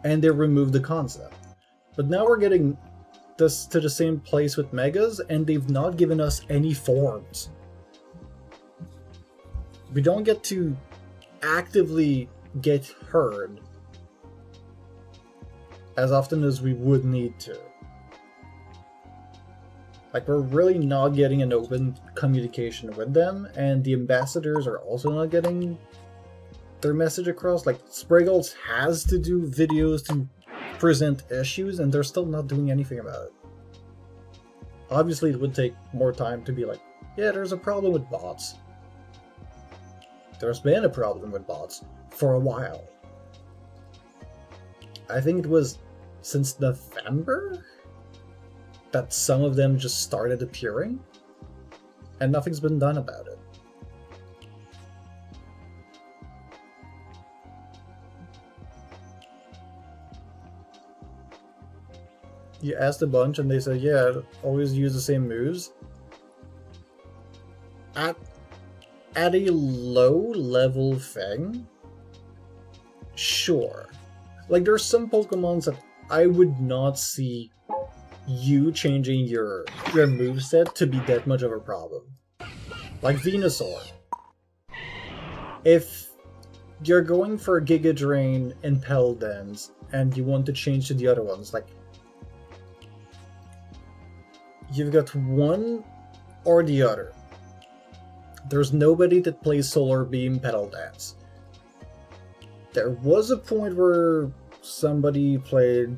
And they removed the concept. But now we're getting this to the same place with Megas, and they've not given us any forms. We don't get to actively get heard as often as we would need to. Like, we're really not getting an open communication with them, and the ambassadors are also not getting their message across. Like, Spriggles has to do videos to present issues, and they're still not doing anything about it. Obviously, it would take more time to be like, yeah, there's a problem with bots. There's been a problem with bots for a while. I think it was since November that some of them just started appearing, and nothing's been done about it. You asked a bunch and they said, yeah, always use the same moves. At a low level thing, sure. Like, there's some Pokemons that I would not see you changing your moveset to be that much of a problem. Like Venusaur. If you're going for Giga Drain and Petal Dance and you want to change to the other ones, like, you've got one or the other. There's nobody that plays Solar Beam Petal Dance. There was a point where somebody played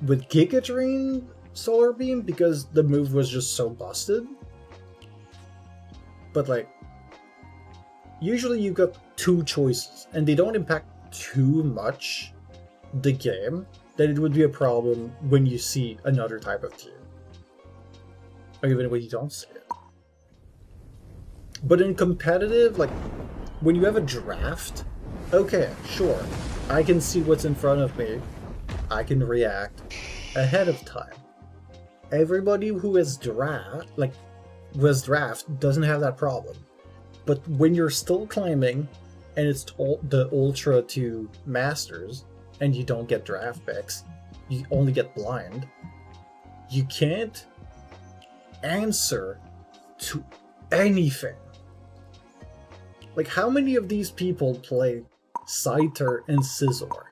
with Giga Drain Solar Beam because the move was just so busted. But like, usually you've got two choices and they don't impact too much the game that it would be a problem when you see another type of team. Or even when you don't see it. But in competitive, like, when you have a draft, okay, sure, I can see what's in front of me. I can react ahead of time. Everybody who has draft doesn't have that problem. But when you're still climbing and it's the Ultra to Masters, and you don't get draft picks, you only get blind, you can't answer to anything. Like, how many of these people play Scyther and Scizor?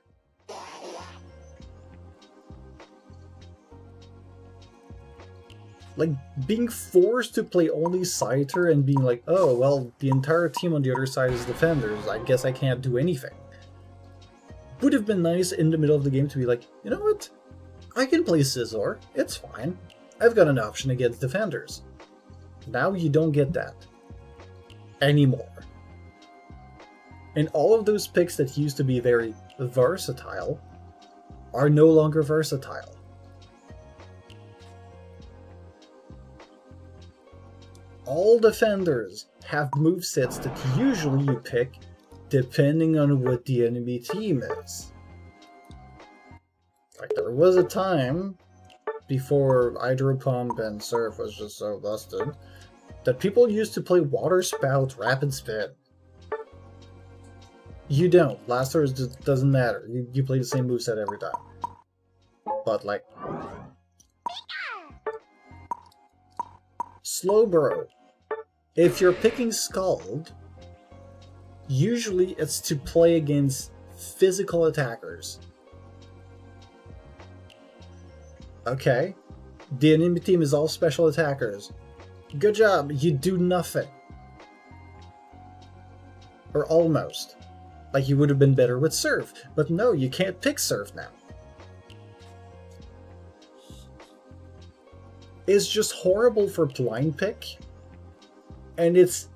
Like, being forced to play only Scyther and being like, oh, well, the entire team on the other side is defenders, I guess I can't do anything. Would have been nice in the middle of the game to be like, you know what? I can play Scizor, it's fine. I've got an option against defenders. Now you don't get that anymore. And all of those picks that used to be very versatile are no longer versatile. All defenders have movesets that usually you pick depending on what the enemy team is. Like, there was a time before Hydro Pump and Surf was just so busted that people used to play Water Spout Rapid Spin. You don't. Blastoise just doesn't matter. You play the same moveset every time. But, like, Slowbro. If you're picking Scald, usually it's to play against physical attackers. Okay, the enemy team is all special attackers. Good job, you do nothing. Or almost. Like, you would have been better with Surf, but no, you can't pick Surf now. It's just horrible for blind pick, and it's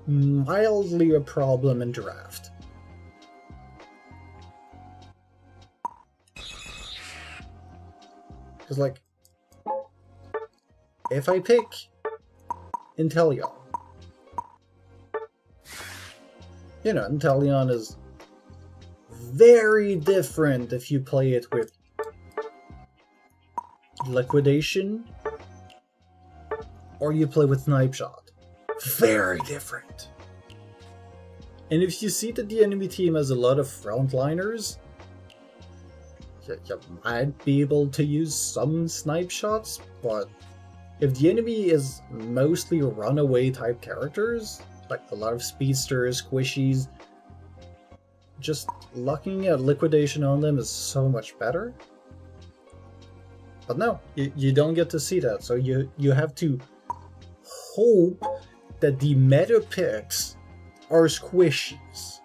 mildly a problem in draft. Because, like, if I pick Inteleon, you know, Inteleon is very different if you play it with Liquidation or you play with Snipe Shot. Very different. And if you see that the enemy team has a lot of frontliners, you might be able to use some Snipe Shots, but if the enemy is mostly runaway type characters, like a lot of speedsters, squishies, just locking a Liquidation on them is so much better. But no, you don't get to see that, so you have to hope that the meta picks are squishies.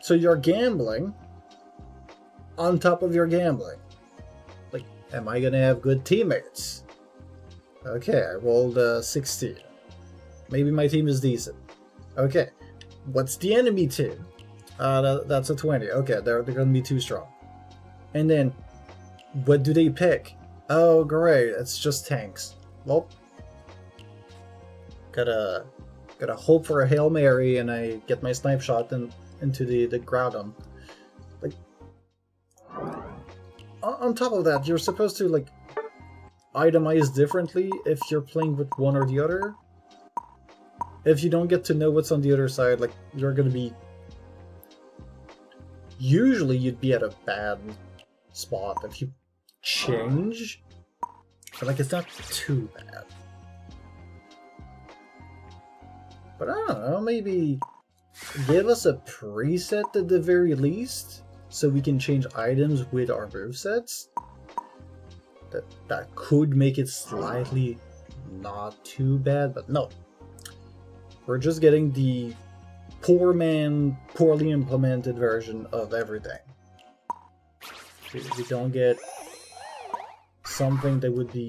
So you're gambling on top of your gambling. Like, am I gonna have good teammates? Okay, I rolled 16. Maybe my team is decent. Okay, what's the enemy team? That's a 20. Okay, they're gonna be too strong. And then, what do they pick? Oh, great, it's just tanks. Well, gotta hope for a Hail Mary and I get my Snipe Shot into the Groudon. Like, on top of that, you're supposed to, like, itemize differently if you're playing with one or the other. If you don't get to know what's on the other side, like, you're gonna be... Usually you'd be at a bad spot if you change. But, like, it's not too bad. But I don't know, maybe give us a preset at the very least, so we can change items with our movesets. That could make it slightly not too bad, but no. We're just getting the poor man, poorly implemented version of everything. We don't get something that would be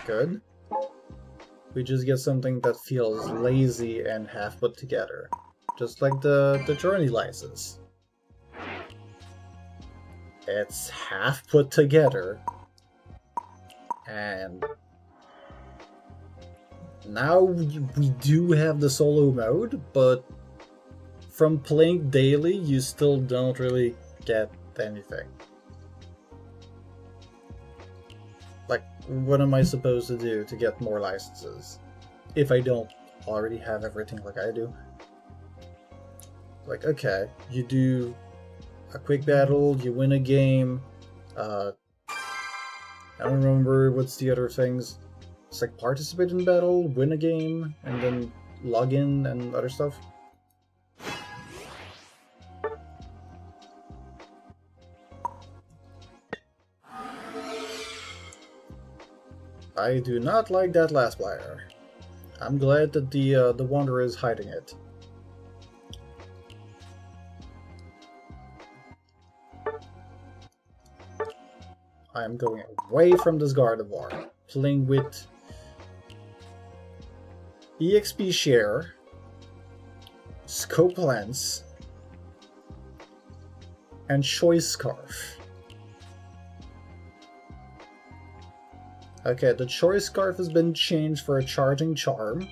good. We just get something that feels lazy and half put together. Just like the Journey license. It's half put together. And now we do have the solo mode, but from playing daily, you still don't really get anything. Like, what am I supposed to do to get more licenses if I don't already have everything like I do? Like, okay, you do a quick battle, you win a game. I don't remember what's the other things. It's like participate in battle, win a game, and then log in and other stuff. I do not like that last player. I'm glad that the Wanderer is hiding it. I am going away from this Gardevoir, playing with EXP Share, Scope Lens, and Choice Scarf. Okay, the Choice Scarf has been changed for a Charging Charm,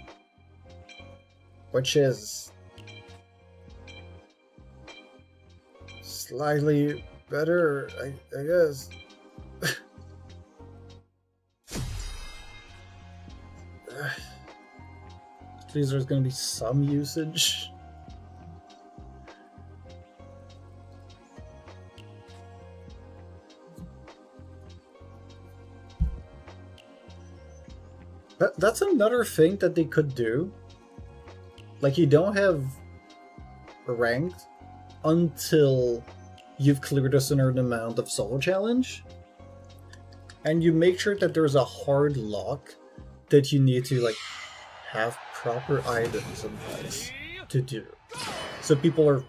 which is slightly better, I guess. At least there's gonna be some usage. That's another thing that they could do. Like, you don't have ranked until you've cleared a certain amount of solo challenge, and you make sure that there's a hard lock that you need to like have proper items in place to do. So people are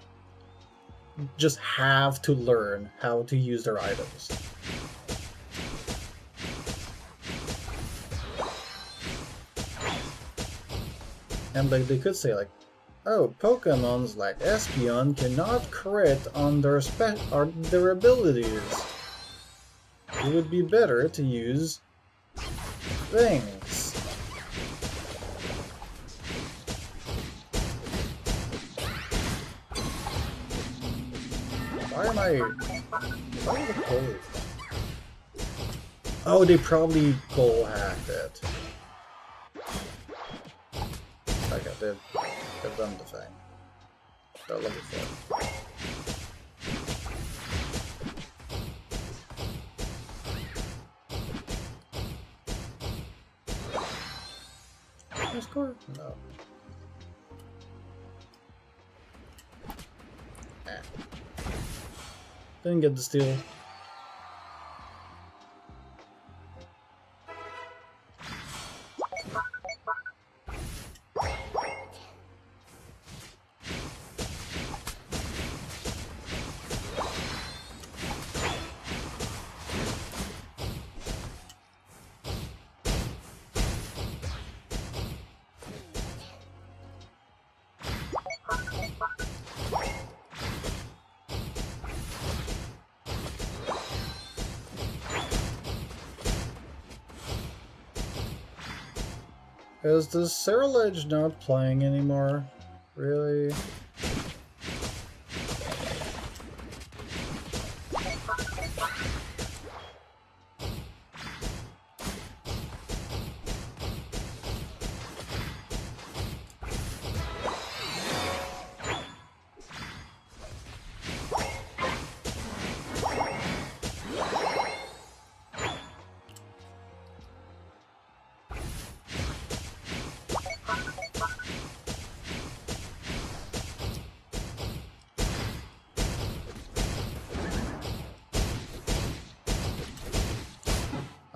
just have to learn how to use their items. And like they could say like, oh, Pokemons like Espeon cannot crit on their their abilities. It would be better to use things. Why is it cold? Oh, they probably goal hacked it. Okay, they've done the thing. They're level 4. Score? No. Didn't get the steal. Is the Cerulege not playing anymore? Really?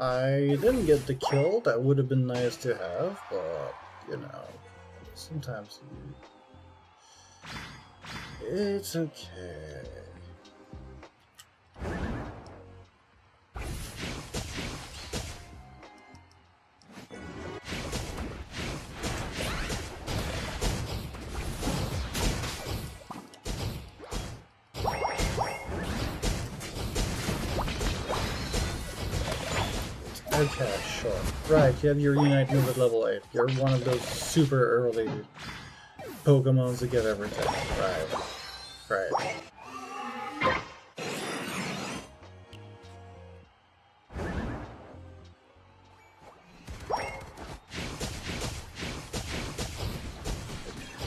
I didn't get the kill, that would have been nice to have, but, you know, sometimes it's okay. Okay, sure. Right, you have your Unite move at level 8. You're one of those super early Pokemons that get everything. Right. Right.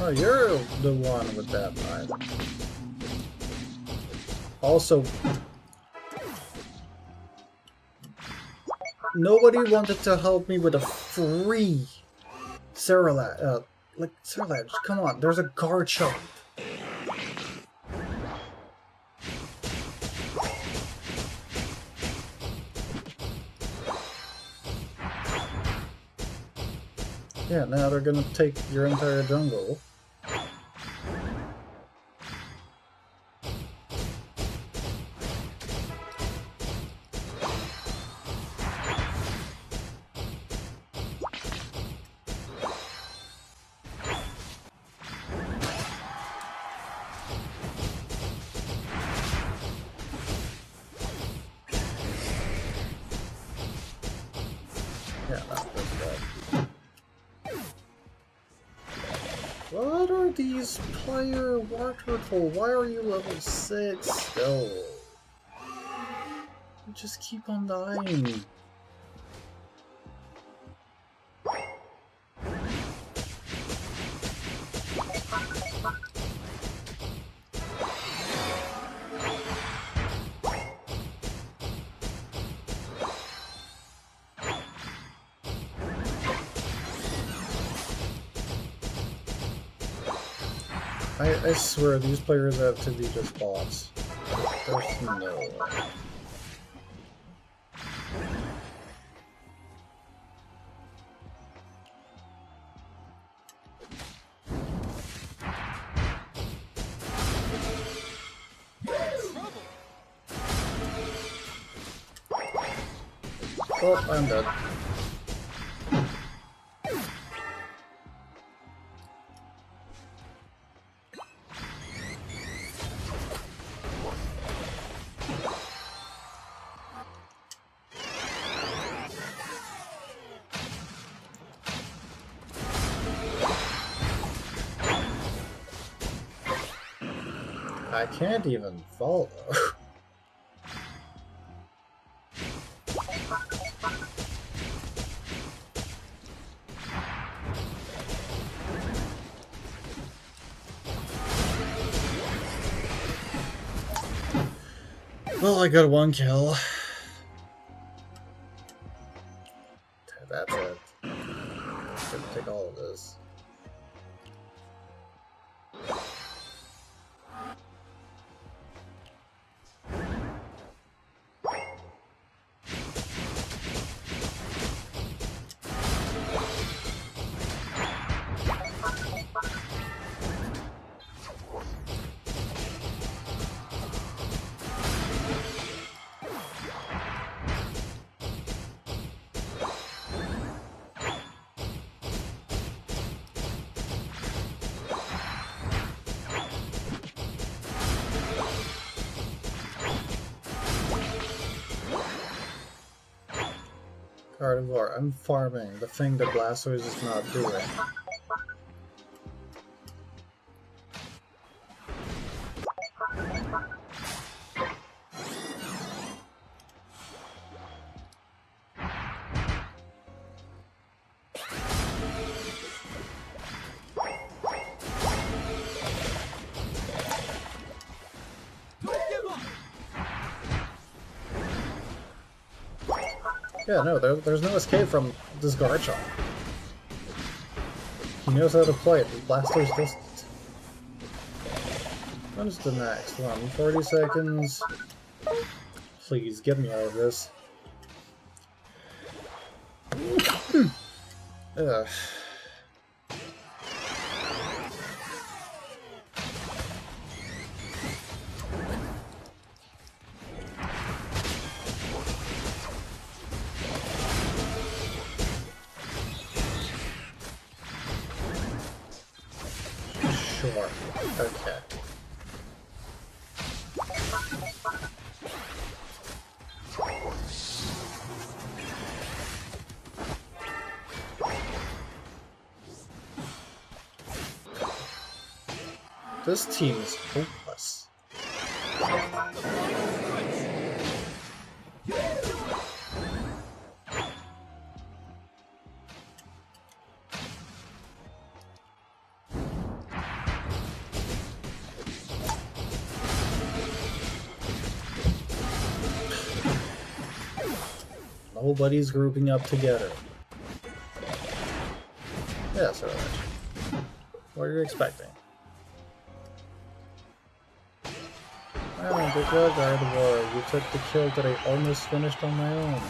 Oh, you're the one with that item. Also, nobody wanted to help me with a free Cerelac. Cerelac, come on, there's a Garchomp. Yeah, now they're gonna take your entire jungle. Yeah, that's bad. What are these player water for? Why are you level 6 still? You just keep on dying. I swear these players have to be just bots. There's no way. Oh, I'm dead. I can't even follow. Well, I got one kill. That's it. Gonna take all of this. Carnivore, I'm farming, the thing that Blastoise is not doing. Yeah, no, there's no escape from this Garchomp. He knows how to play it, Blastoise doesn't. When is the next one? 40 seconds. Please, get me out of this. Ugh. Sure. Okay. This team is hopeless. Nobody's grouping up together. Yeah, so what are you expecting? Oh, good job, Gardevoir. You took the kill that I almost finished on my own.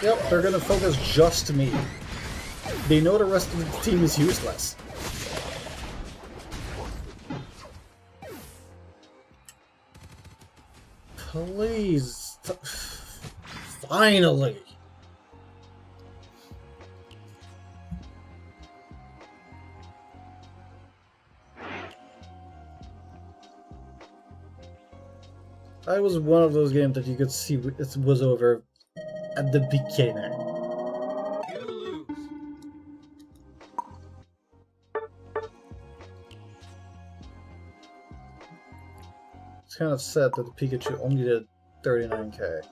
Yep, they're gonna focus just me. They know the rest of the team is useless. Please. Finally. That was one of those games that you could see it was over at the beginning. You lose. It's kind of sad that the Pikachu only did 39k.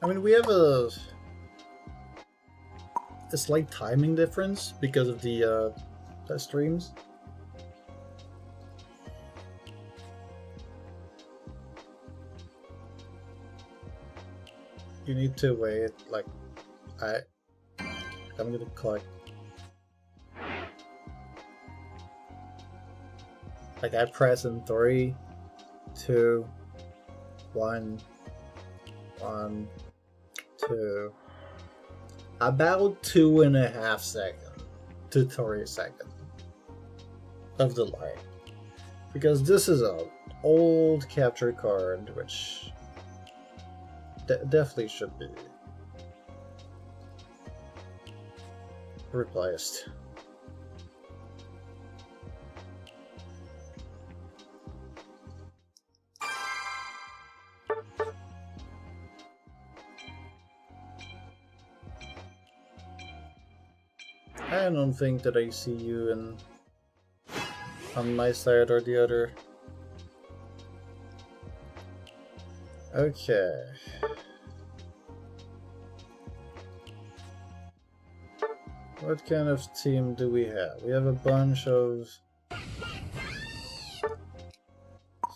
I mean, we have a slight timing difference because of the streams. You need to wait, like, I'm gonna collect. Like, I press in 3, 2, 1, 1, 2. About 2.5 seconds to 3 seconds of delay. Because this is an old capture card, which definitely should be replaced. I don't think that I see you on my side or the other. Okay. What kind of team do we have? We have a bunch of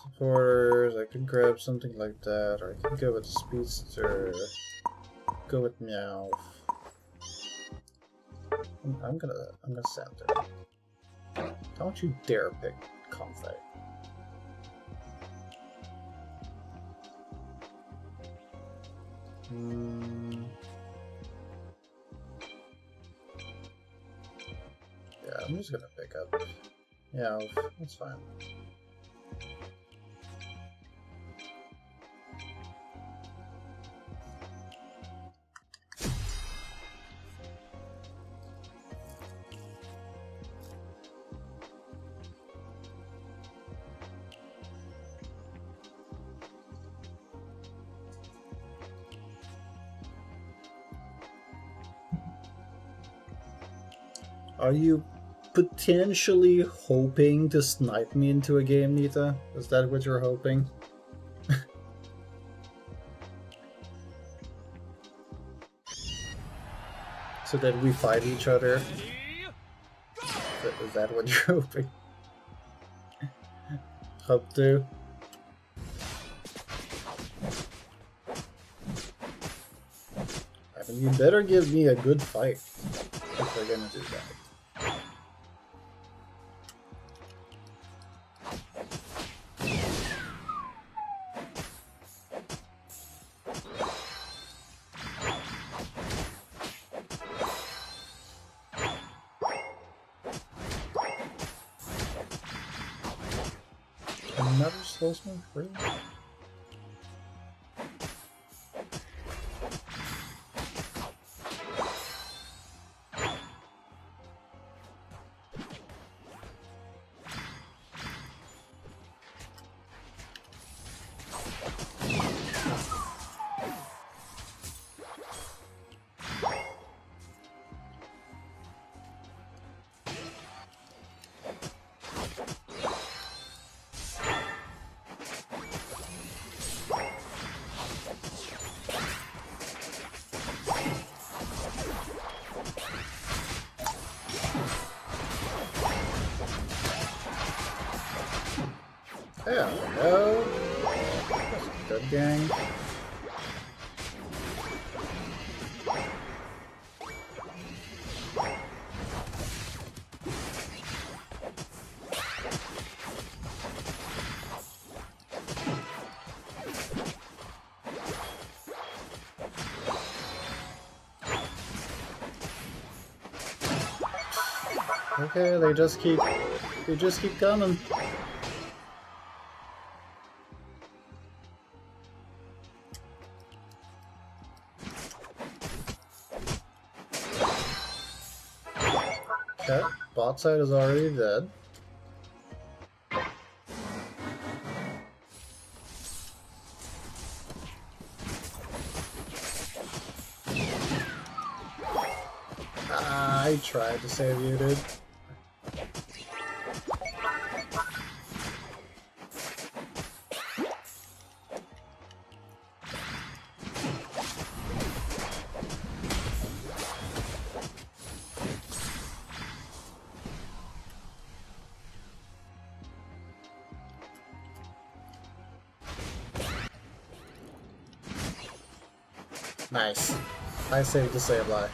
supporters. I could grab something like that, or I could go with Speedster. Go with Meowth. I'm gonna send it. Don't you dare pick Comfey. Yeah, I'm just gonna pick up. Yeah, that's fine. Are you potentially hoping to snipe me into a game, Nita? Is that what you're hoping? So that we fight each other? Is that what you're hoping? Hope to? I mean, you better give me a good fight if we're gonna do that. Another slow smoke? Really? There we go. That's a good gang. Okay, they just keep coming. Okay, bot side is already dead. I tried to save you, dude. Nice. I saved the save lie.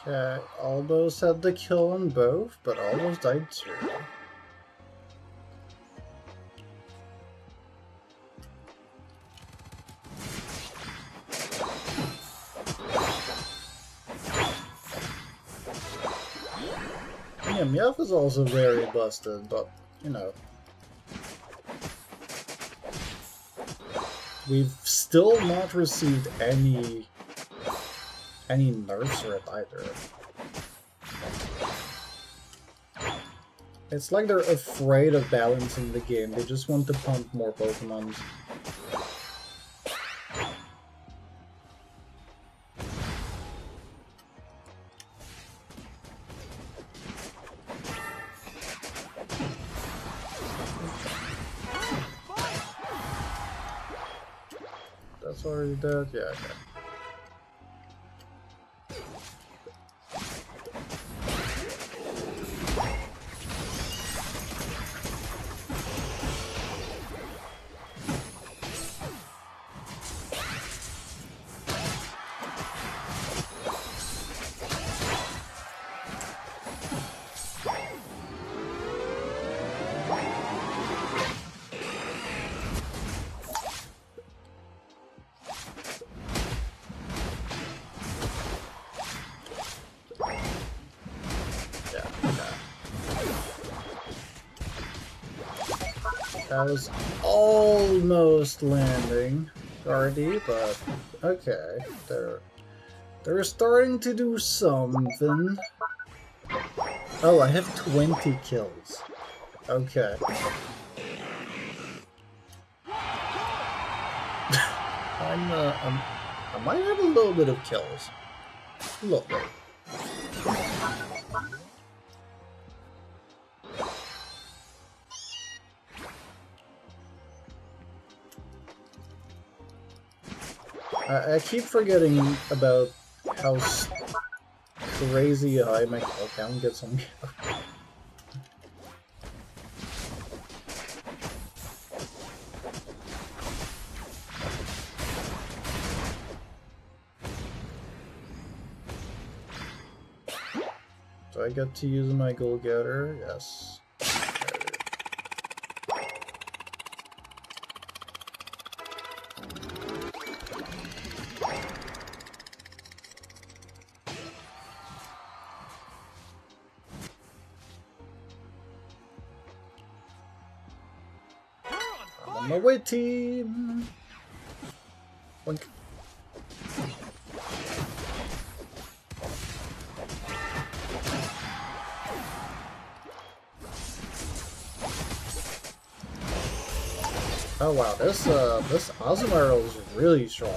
Okay, Aldos had the kill on both, but Aldos died too. Yeah, Meowth is also very busted, but, you know. We've still not received any nerfs for it either. It's like they're afraid of balancing the game, they just want to pump more Pokemons. That's already dead? Yeah, okay. That was almost landing, Guardy, but okay. They're starting to do something. Oh, I have 20 kills. Okay. I might have a little bit of kills. A little bit. I keep forgetting about how crazy high my kill count gets on me. Do I get to use my goal getter? Yes. On my way, team! Boink. Oh wow, this Azumarill is really strong.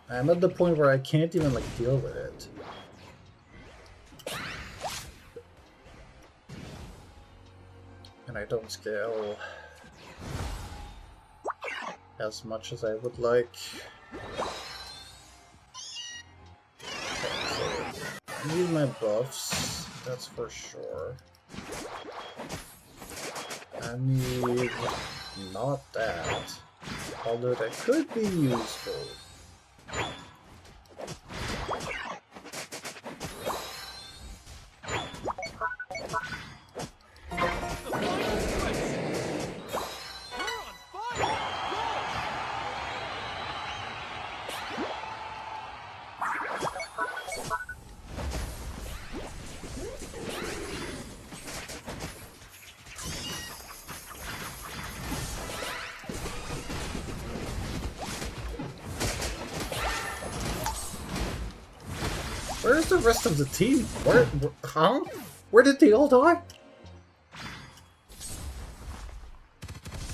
I'm at the point where I can't even like deal with it. And I don't scale as much as I would like. Okay, so I need my buffs, that's for sure. I need not that, although that could be useful. Where's the rest of the team? Huh? Where did they all die?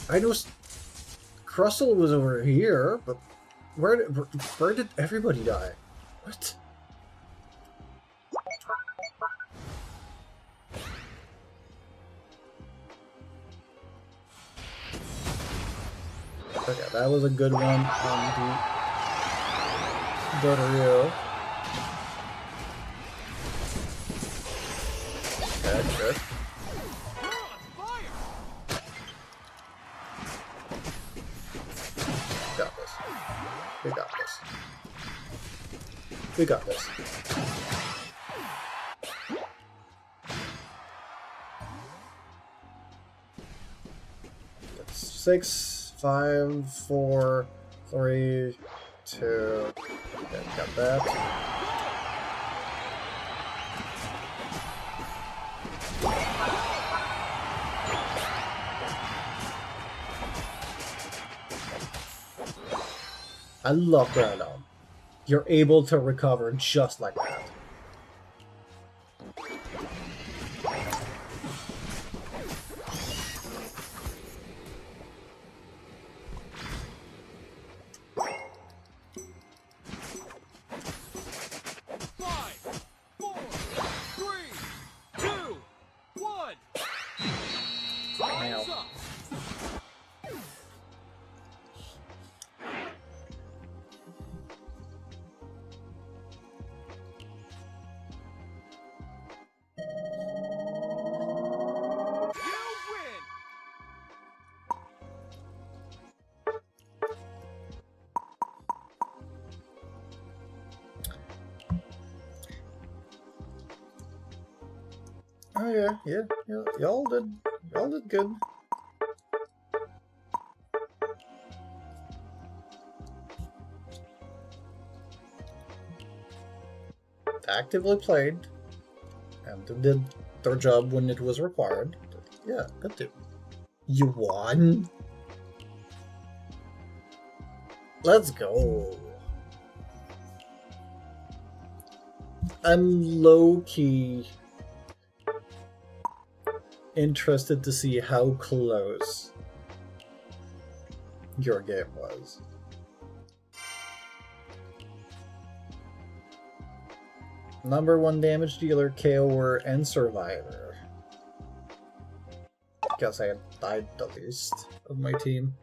I know Crustle was over here, but where did everybody die? What? Okay, that was a good one on the Dodrio. Good. Got this. We got this. We got this. That's 6, 5, 4, 3, 2. Okay, got that. I love Groudon. You're able to recover just like that. Oh yeah, y'all did good. Actively played, and did their job when it was required. Yeah, good too. You won? Let's go. I'm low-key interested to see how close your game was. Number 1 damage dealer, KOer, and survivor. Guess I died the least of my team.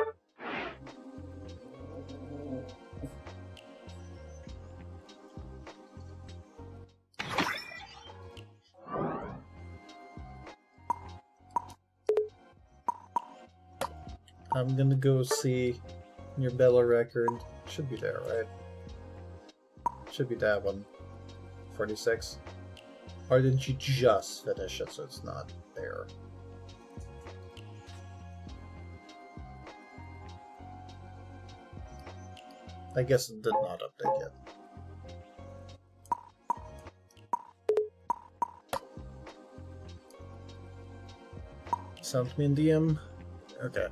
I'm gonna go see your Bella record. Should be there, right? Should be that one. 46. Or did you just finish it so it's not there? I guess it did not update yet. Sounds me in DM? Okay.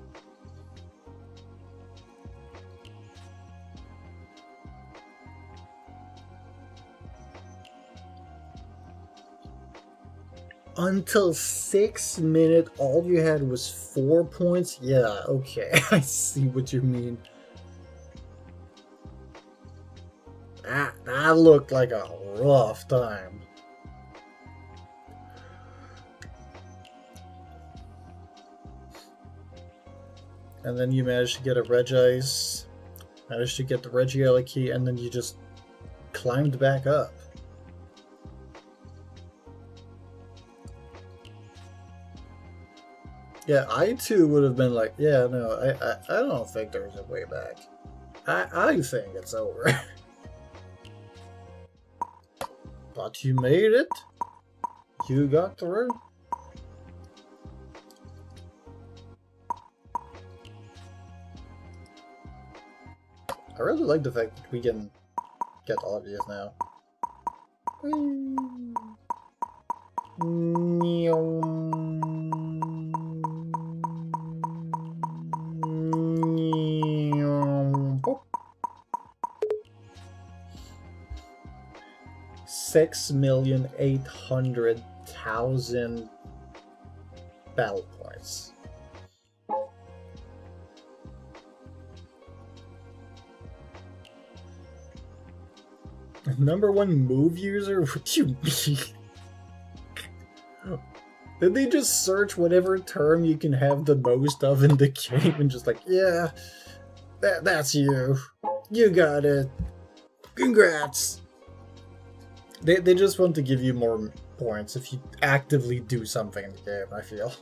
Until 6 minutes, all you had was 4 points? Yeah, okay, I see what you mean. That looked like a rough time. And then you managed to get a Regice, managed to get the Regiello key, and then you just climbed back up. Yeah, I too would have been like, yeah, no, I don't think there's a way back. I think it's over. But you made it. You got through. I really like the fact that we can get all of these now. $6,800,000 battle points. Number 1 move user? What do you mean? Did they just search whatever term you can have the most of in the game and just like, yeah, that's you. You got it. Congrats. They just want to give you more points if you actively do something in the game, I feel.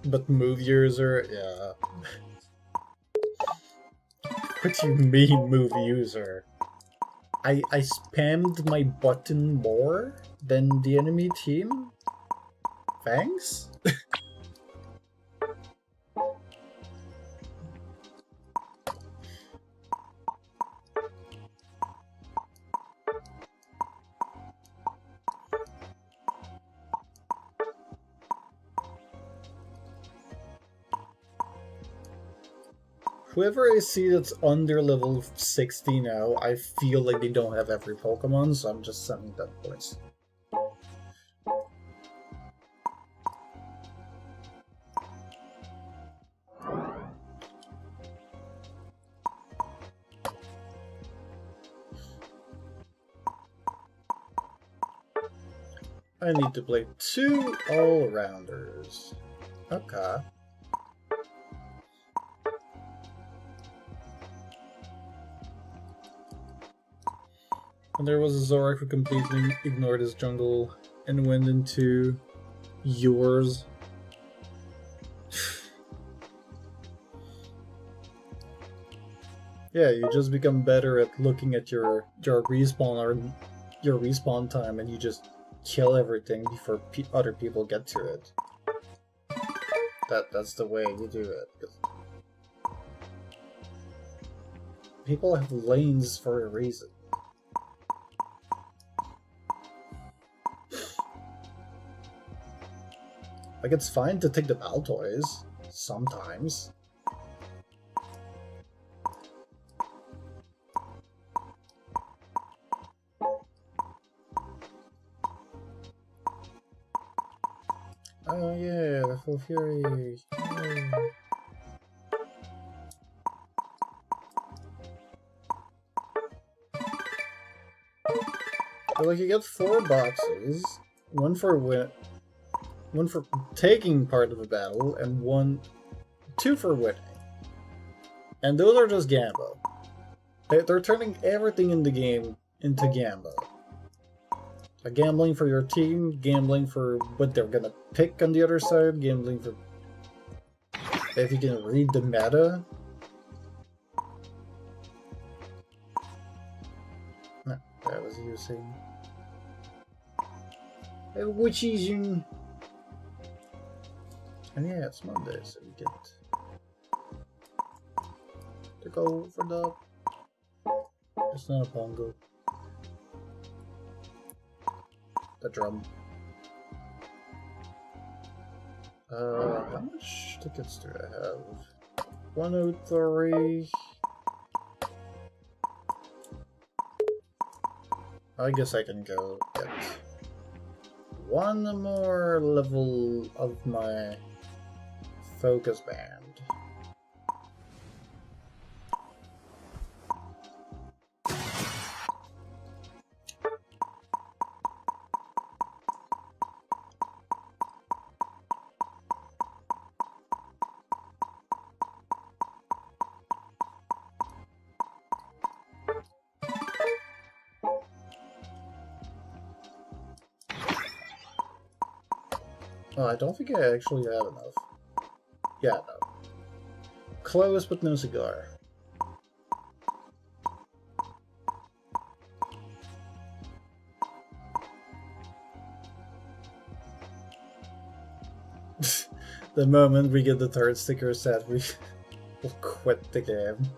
But move user, yeah. What do you mean move user? I spammed my button more than the enemy team? Thanks? Whoever I see that's under level 60 now, I feel like they don't have every Pokemon, so I'm just sending that points. I need to play 2 all-rounders. Okay. And there was a Zorak who completely ignored his jungle and went into yours. Yeah, you just become better at looking at your respawn or your respawn time, and you just kill everything before other people get to it. That's the way you do it. 'Cause people have lanes for a reason. Like, it's fine to take the Baltoys sometimes. Oh yeah, the Full Fury. Yay. But like, you get 4 boxes, one for taking part of a battle, and 2 for winning. And those are just Gambo. They're turning everything in the game into Gambo. Like, gambling for your team, gambling for what they're gonna pick on the other side, gambling for if you can read the meta. No, that was using. Which is you. And yeah, it's Monday, so we get to go for the. It's not a bongo. The drum. How much tickets do I have? 103. I guess I can go get one more level of my focus band. Oh, I don't think I actually have enough. Yeah, no. Close, but no cigar. The moment we get the 3rd sticker set, we will quit the game.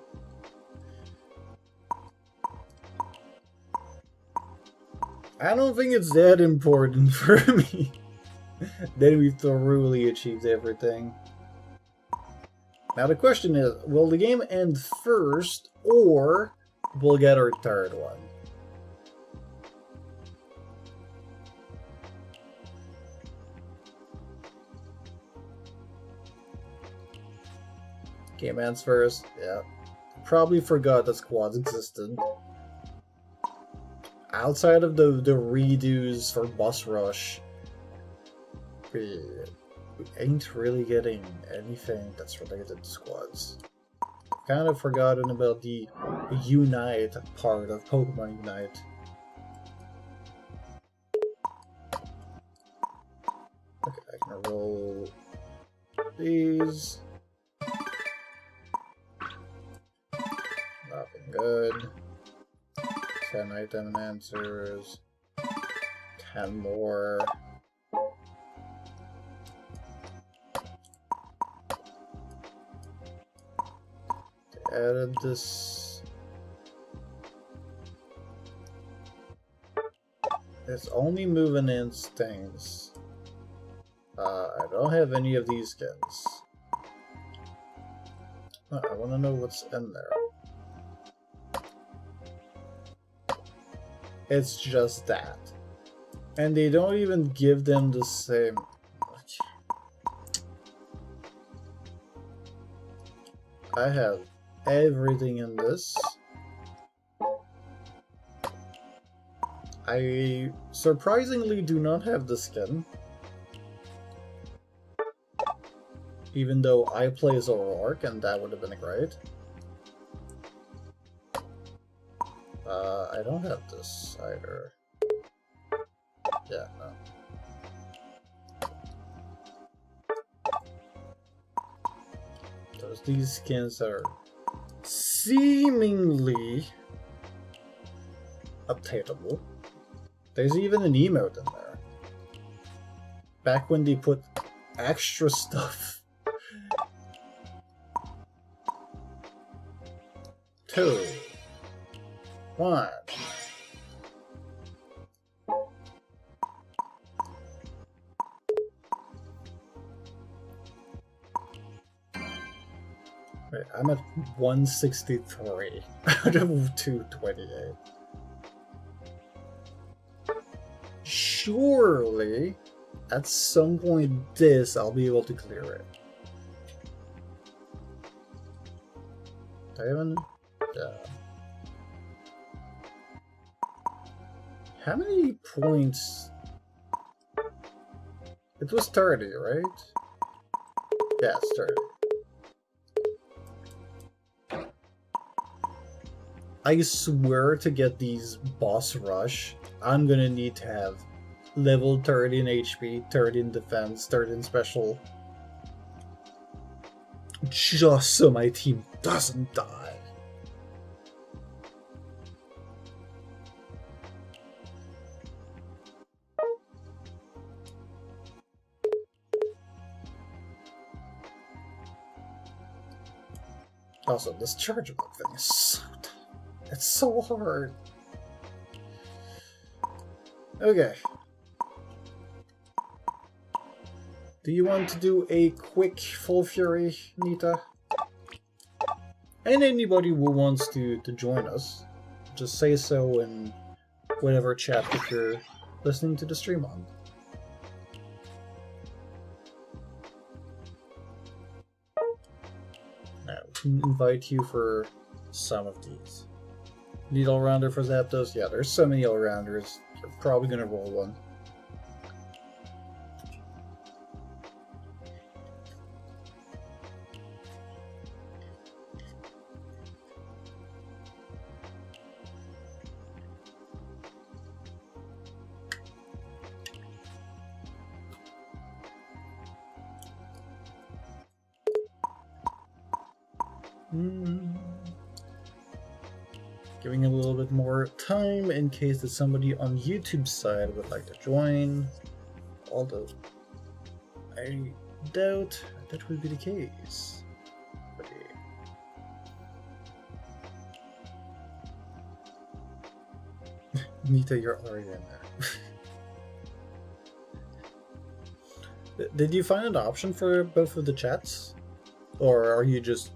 I don't think it's that important for me. Then we've thoroughly achieved everything. Now the question is, will the game end first, or we'll get our 3rd one? Game ends first, yeah. Probably forgot that squads existed. Outside of the redos for Boss Rush, we ain't really getting anything that's related to squads. Kind of forgotten about the Unite part of Pokemon Unite. Okay, I can roll these. Nothing good. 10 item answers. 10 more. Added this. It's only moving instincts. I don't have any of these skins. I want to know what's in there. It's just that. And they don't even give them the same. I have everything in this. I surprisingly do not have the skin. Even though I play Zoroark, and that would have been great. I don't have this either. Yeah, no. There's these skins that are seemingly updatable. There's even an emote in there. back when they put extra stuff. 2, 1. Wait, I'm at 163 out of 228. Surely, at some point I'll be able to clear it. Even? Yeah. How many points? It was 30, right? Yeah, it's 30. I swear, to get these boss rush, I'm gonna need to have level 30 in HP, 30 in defense, 30 in special. Just so my team doesn't die. Also, this chargeable thing is so tough. It's so hard. Okay. Do you want to do a quick Full Fury, Nita? And anybody who wants to join us, just say so in whatever chat that you're listening to the stream on. Now, we can invite you for some of these. Need all-rounder for Zapdos? Yeah, there's so many all-rounders. You're probably gonna roll one. Giving a little bit more time in case that somebody on YouTube's side would like to join. Although I doubt that would be the case. But yeah. Nita, you're already in there. Did you find an option for both of the chats? Or are you just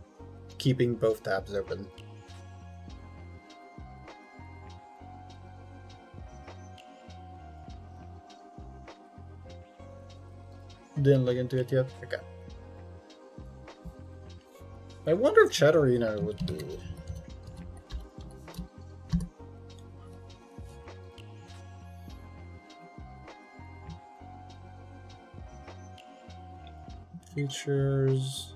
keeping both tabs open? Didn't look into it yet? Okay. I wonder if Chat Arena would do. Features.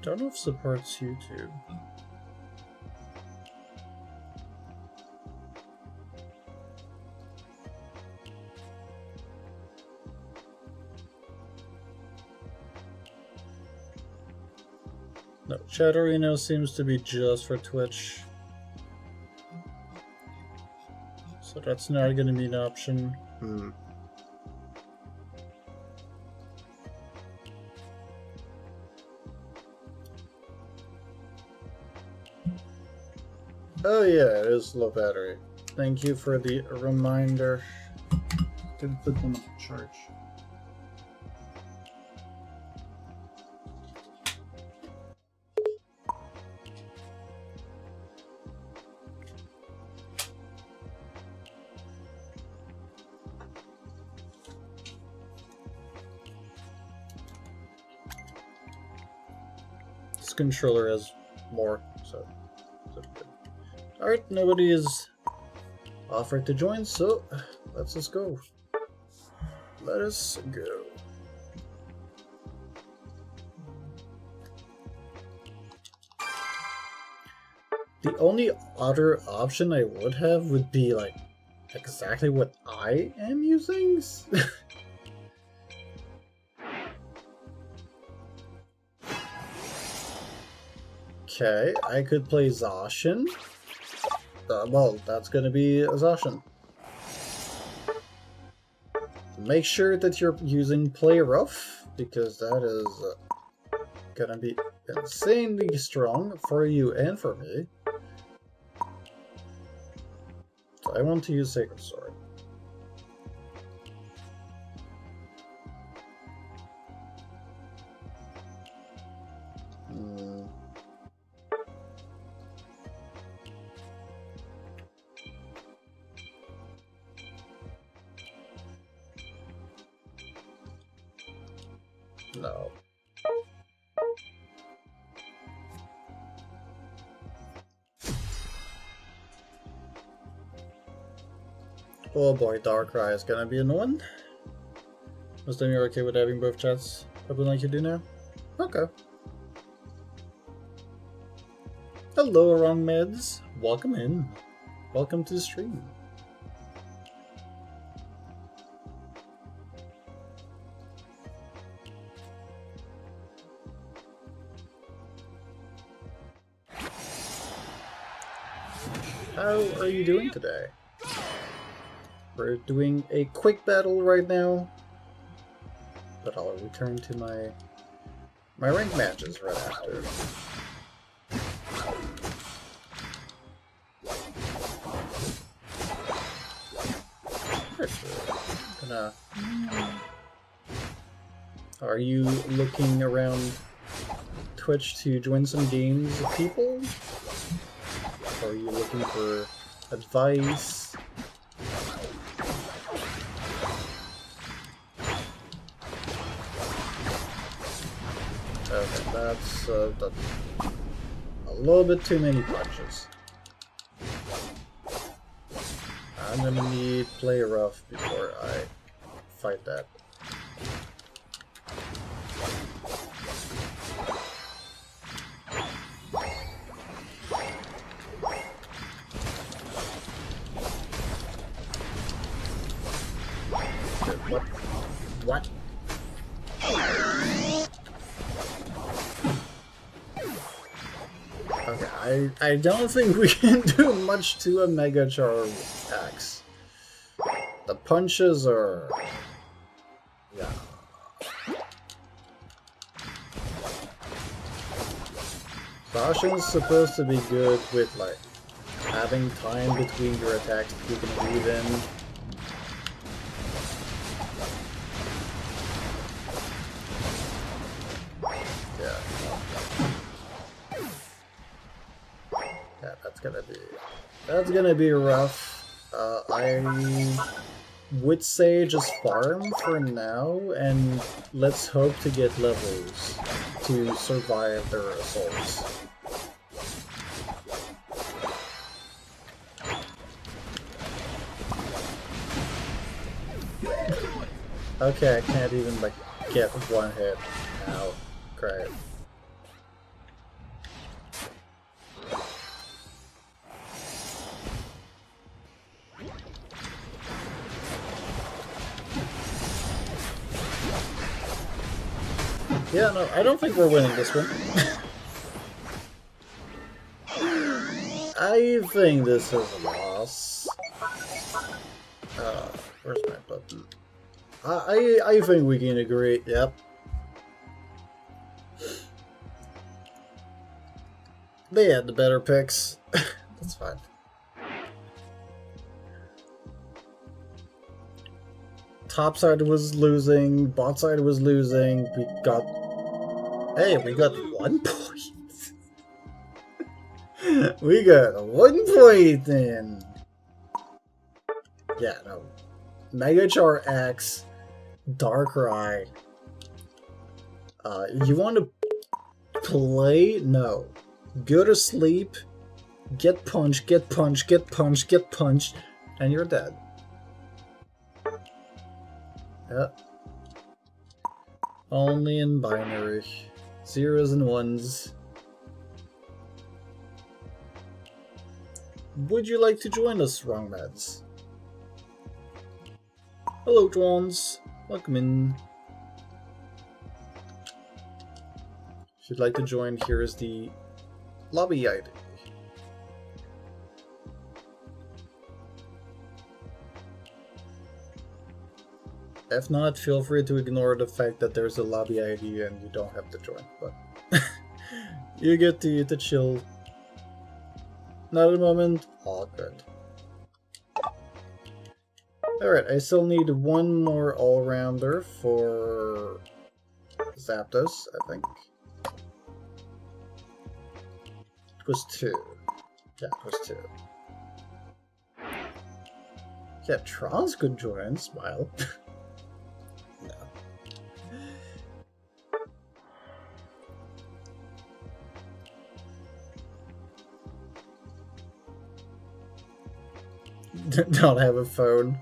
Don't know if it supports YouTube. No, Chat Arena seems to be just for Twitch. So that's not going to be an option. Oh yeah, it is low battery. Thank you for the reminder. Didn't put them on charge. This controller has more, so that's good. Alright, nobody is offered to join, so let's just go. Let us go. The only other option I would have would be like exactly what I am using. Okay, I could play Zacian. Well, that's gonna be Zacian. Make sure that you're using Play Rough, because that is gonna be insanely strong for you and for me. So I want to use Sacred Sword. No. Oh boy, Darkrai is gonna be annoying. Most of you are okay with having both chats open like you do now? Okay. Hello, Wrong Meds. Welcome in. Welcome to the stream. How are you doing today? We're doing a quick battle right now, but I'll return to my ranked matches right after. Are you looking around Twitch to join some games with people? Or are you looking for advice? Okay, that's a little bit too many punches. I'm gonna need Play Rough before I fight that. What? Okay, I don't think we can do much to a Mega Char X. The punches are... yeah. Zacian's supposed to be good with, like, having time between your attacks to keep them even. That's gonna be rough. I would say just farm for now, and let's hope to get levels to survive their assaults. Okay, I can't even like get one hit. Ow. Great. Yeah, no, I don't think we're winning this one. I think this is a loss. Where's my button? I think we can agree, yep. They had the better picks. That's fine. Top side was losing, bot side was losing, we got 1 point. We got 1 point in. Yeah, no. Mega Char X, Darkrai. You want to play? No. Go to sleep, get punched, get punched, get punched, get punched, and you're dead. Yep. Only in binary. Zeros and ones. Would you like to join us, Wrong Meds? Hello, Dwans. Welcome in. If you'd like to join, here is the Lobby ID. If not, feel free to ignore the fact that there's a lobby ID and you don't have to join, but you get to chill. Not at the moment, all good. Alright, I still need one more all-rounder for Zapdos, I think. It was 2. Yeah, it was 2. Yeah, Trons could join, smile. No. Don't have a phone.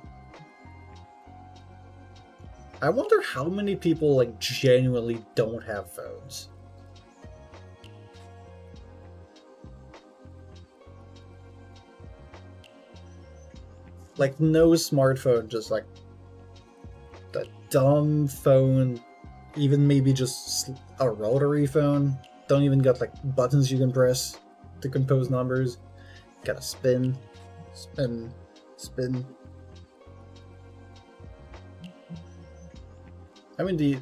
I wonder how many people like genuinely don't have phones. Like no smartphone, just like the dumb phone, even maybe just a rotary phone. Don't even got like buttons you can press to compose numbers. Gotta spin, spin, spin. I mean,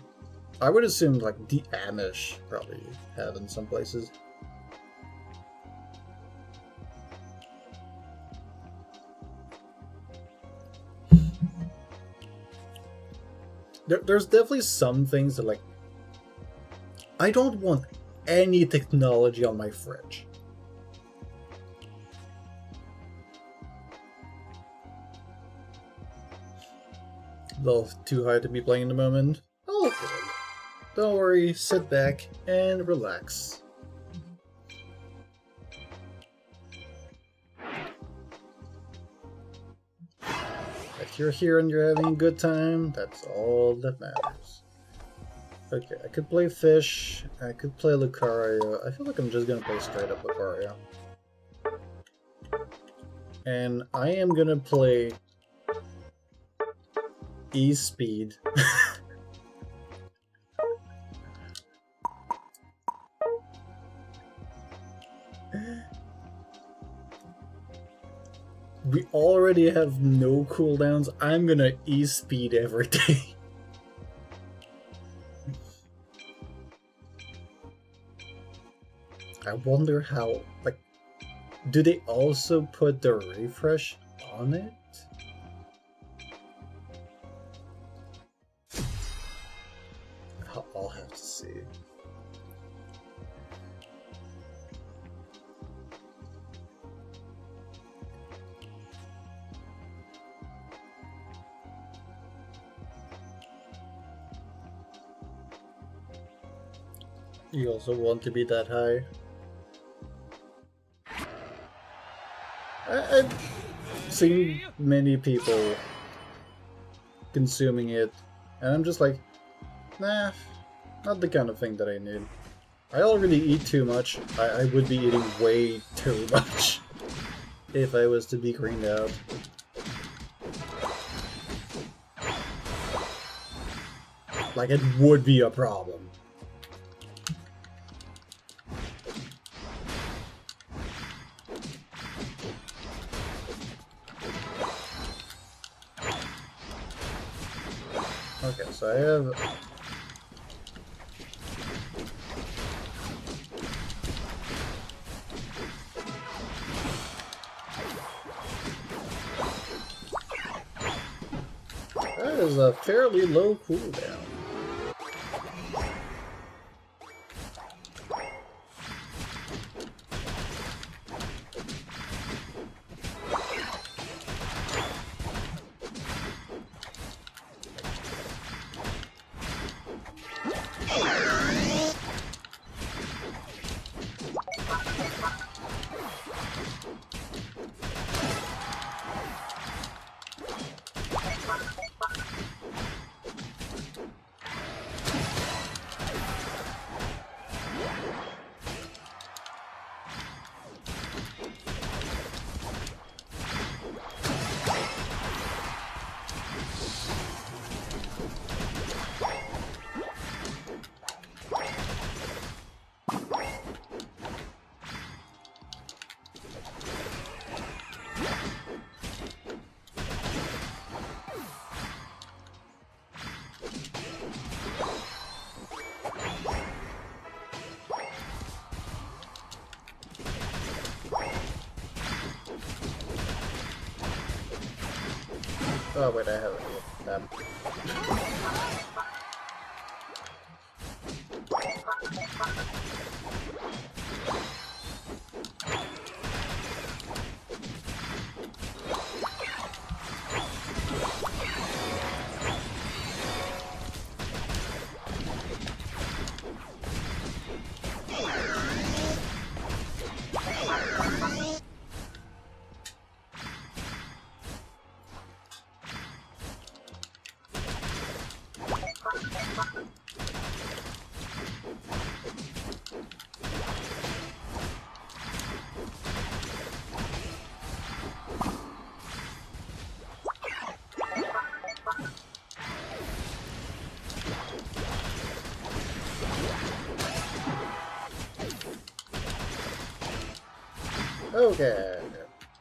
I would assume like the Amish probably have in some places. There's definitely some things that like, I don't want any technology on my fridge. A little too high to be playing in the moment. Oh, good. Don't worry, sit back and relax. If you're here and you're having a good time, that's all that matters. Okay, I could play Fish, I could play Lucario. I feel like I'm just gonna play straight up Lucario. And I am gonna play E-Speed. We already have no cooldowns. I'm gonna E-Speed every day. I wonder how, like, do they also put the refresh on it? I'll have to see. You also want to be that high? I've seen many people consuming it, and I'm just like, nah, not the kind of thing that I need. I already eat too much. I would be eating way too much if I was to be greened out. Like, it would be a problem. Okay, so I have... That is a fairly low cooldown. Oh wait, I have it. Damn. Okay,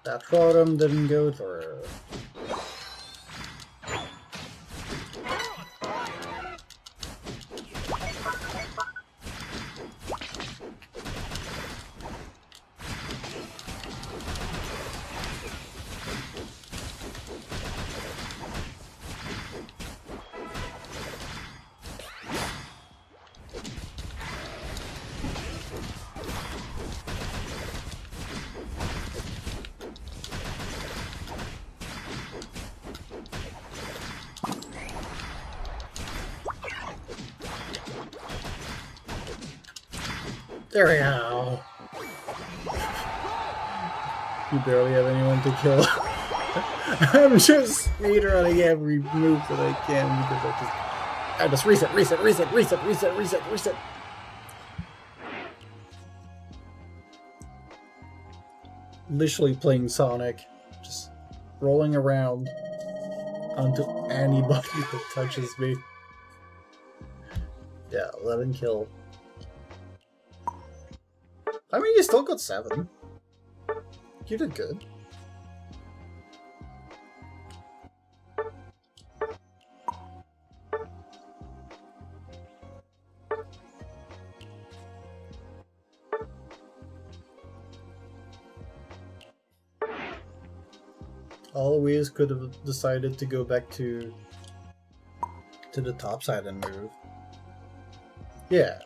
that totem didn't go through. There we go. You barely have anyone to kill. I'm just speedrunning every move that I can because I just reset. Literally playing Sonic, just rolling around onto anybody that touches me. Yeah, 11 kill. I mean, you still got 7. You did good. Always could have decided to go back to the top side and move. Yeah.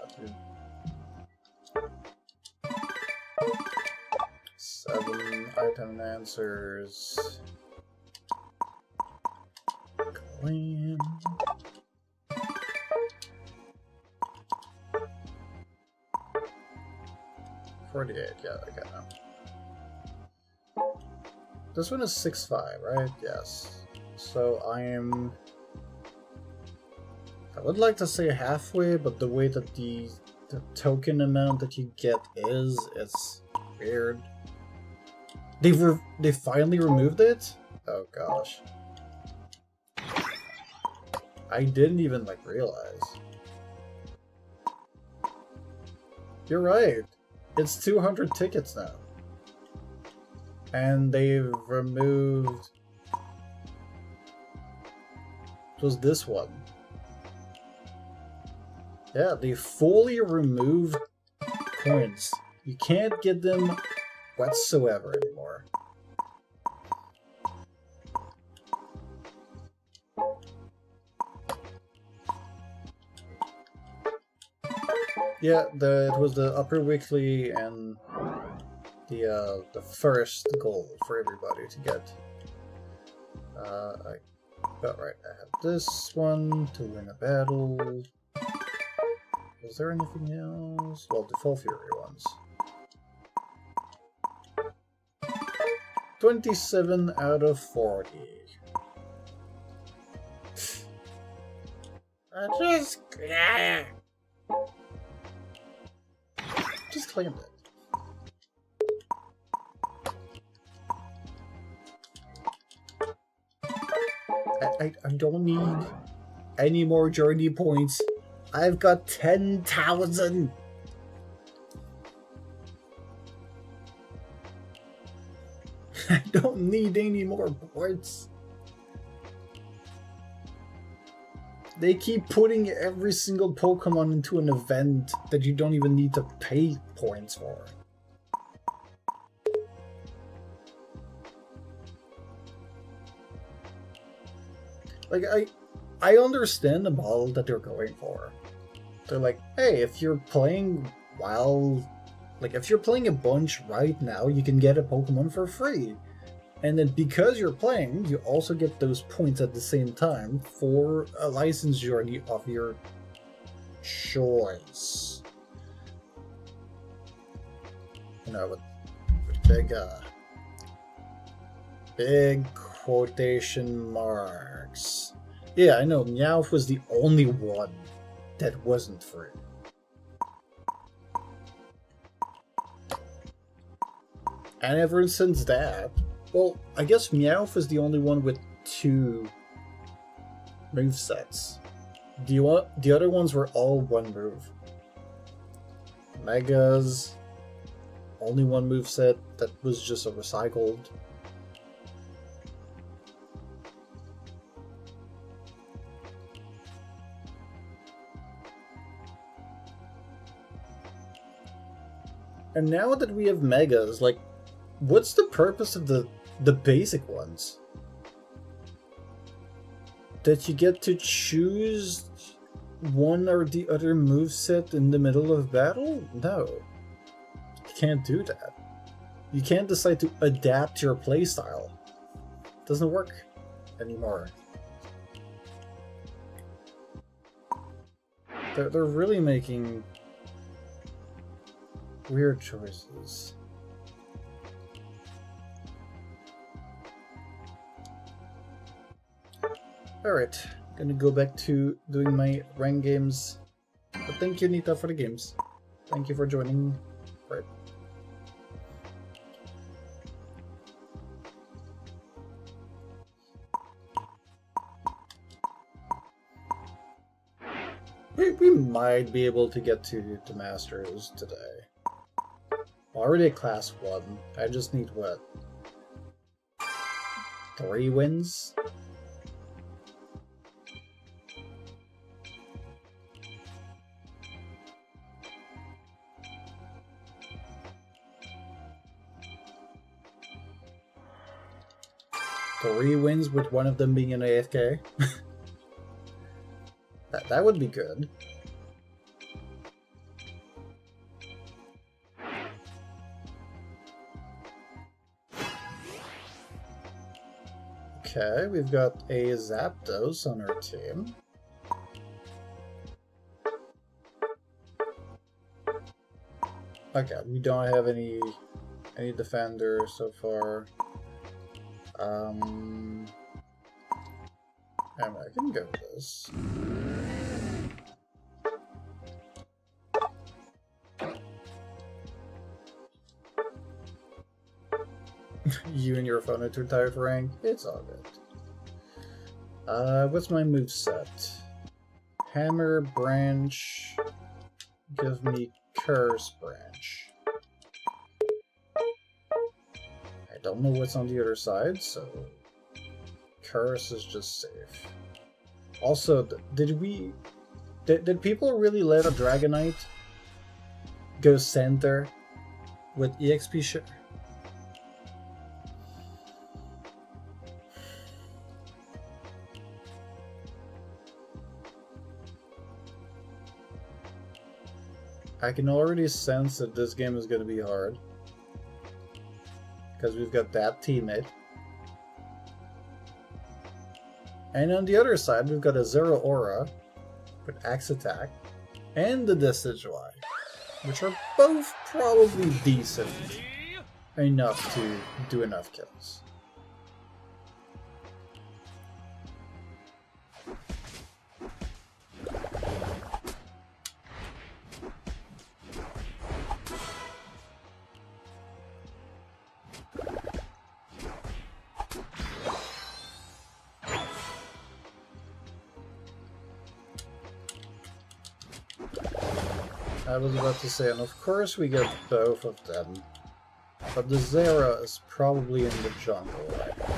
7 item answers. Clean. $48, yeah, I got that. This one is 6.5, right? Yes. So I would like to say halfway, but the way that the token amount that you get it's weird. They finally removed it? Oh gosh. I didn't even realize. You're right. It's 200 tickets now. And they've removed... It was this one. Yeah, they fully removed coins. You can't get them whatsoever anymore. Yeah, it was the upper weekly and the first goal for everybody to get. I got right. I have this one to win a battle. Was there anything else? Well, the Full Fury ones. 27 out of 40. Just claimed it. I don't need any more journey points. I've got 10,000. I don't need any more points. They keep putting every single Pokemon into an event that you don't even need to pay points for. Like, I understand the model that they're going for. They're like, hey, if you're playing while... Like, if you're playing a bunch right now, you can get a Pokemon for free. And then because you're playing, you also get those points at the same time for a license journey of your choice. You know, with big quotation marks. Yeah, I know, Meowth was the only one that wasn't free. And ever since that, well, I guess Meowth is the only one with 2 movesets. The other ones were all 1 move. Megas, only 1 moveset that was just a recycled. And now that we have Megas, like, what's the purpose of the basic ones? That you get to choose one or the other moveset in the middle of battle? No. You can't do that. You can't decide to adapt your playstyle. It doesn't work anymore. They're really making weird choices. Alright, gonna go back to doing my rank games. But thank you, Nita, for the games. Thank you for joining. Right. We might be able to get to the Masters today. Already at class 1. I just need what? 3 wins? Three wins with one of them being an AFK? that would be good. Okay, we've got a Zapdos on our team. Okay, we don't have any defenders so far. And I can go with this. You and your opponent are tired for rank? It's all good. What's my moveset? Hammer, Branch, give me Curse Branch. I don't know what's on the other side, so Curse is just safe. Also, did people really let a Dragonite go center with EXP share? I can already sense that this game is going to be hard. Because we've got that teammate. And on the other side, we've got a Zeraora with Axe Attack and the Decidueye, which are both probably decent enough to do enough kills. I was about to say, and of course we get both of them, but the Zera is probably in the jungle right now.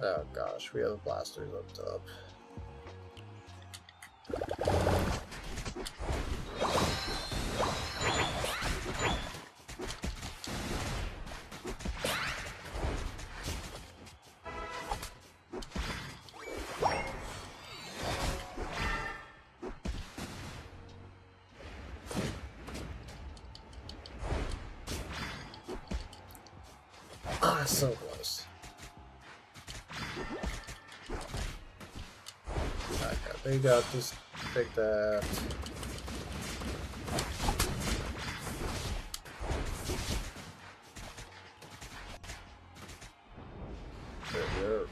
Oh gosh, we have blasters up top. So close. Okay, there you go. Just take that. There we go.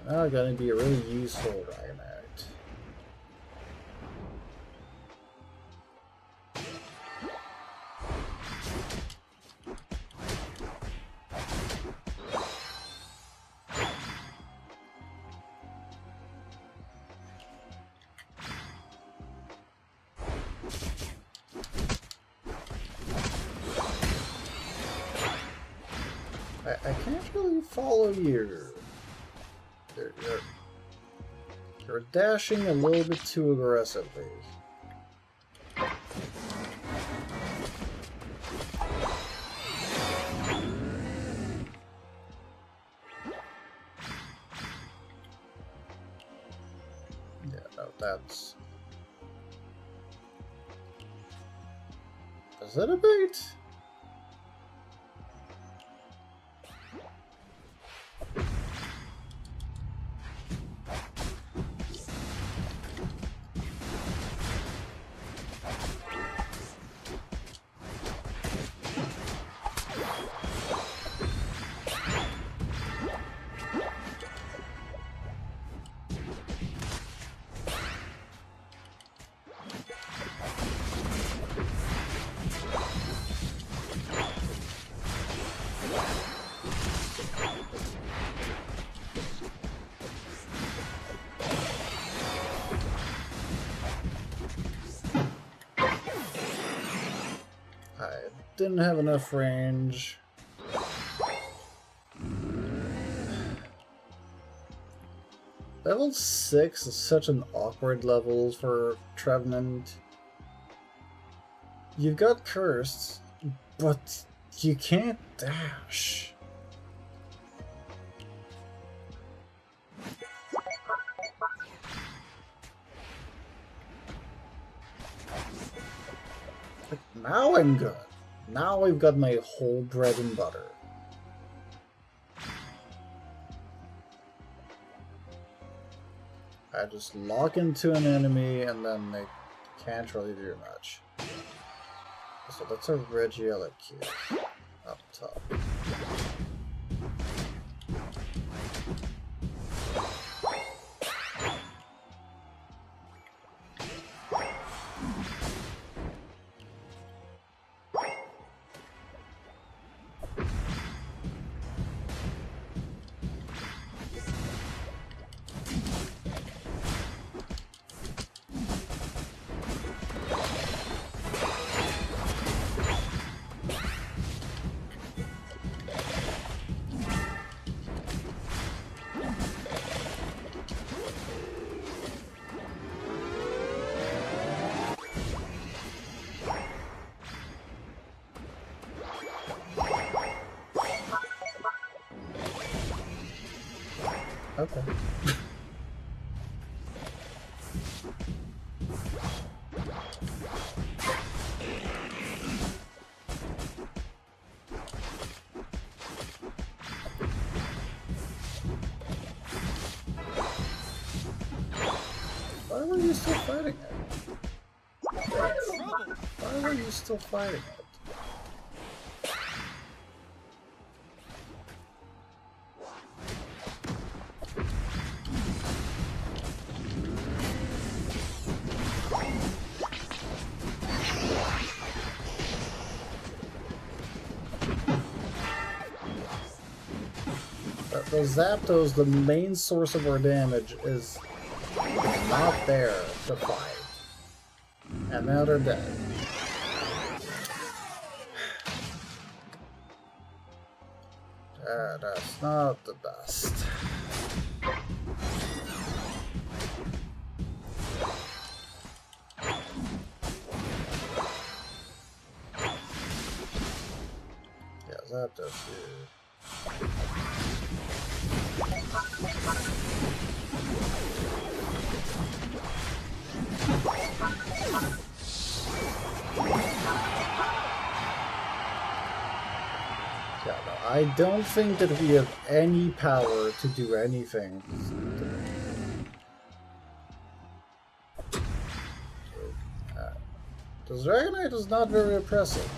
Now gonna be a really useful Dragonite. I can't really follow you. You're dashing a little bit too aggressively. Yeah, no, that's... Is that a bait? Didn't have enough range. Level 6 is such an awkward level for Trevenant. You've got Cursed, but you can't dash. Like, now I'm good. Now I've got my whole bread and butter. I just lock into an enemy and then they can't really do much. So that's a Regieleki up top. Okay. Why were you still fighting it? Why were you still fighting it? The Zapdos, the main source of our damage, is not there to fight. And now they're dead. That's not the best. Yeah, Zapdos here. I don't think that we have any power to do anything. This Dragonite is not very impressive.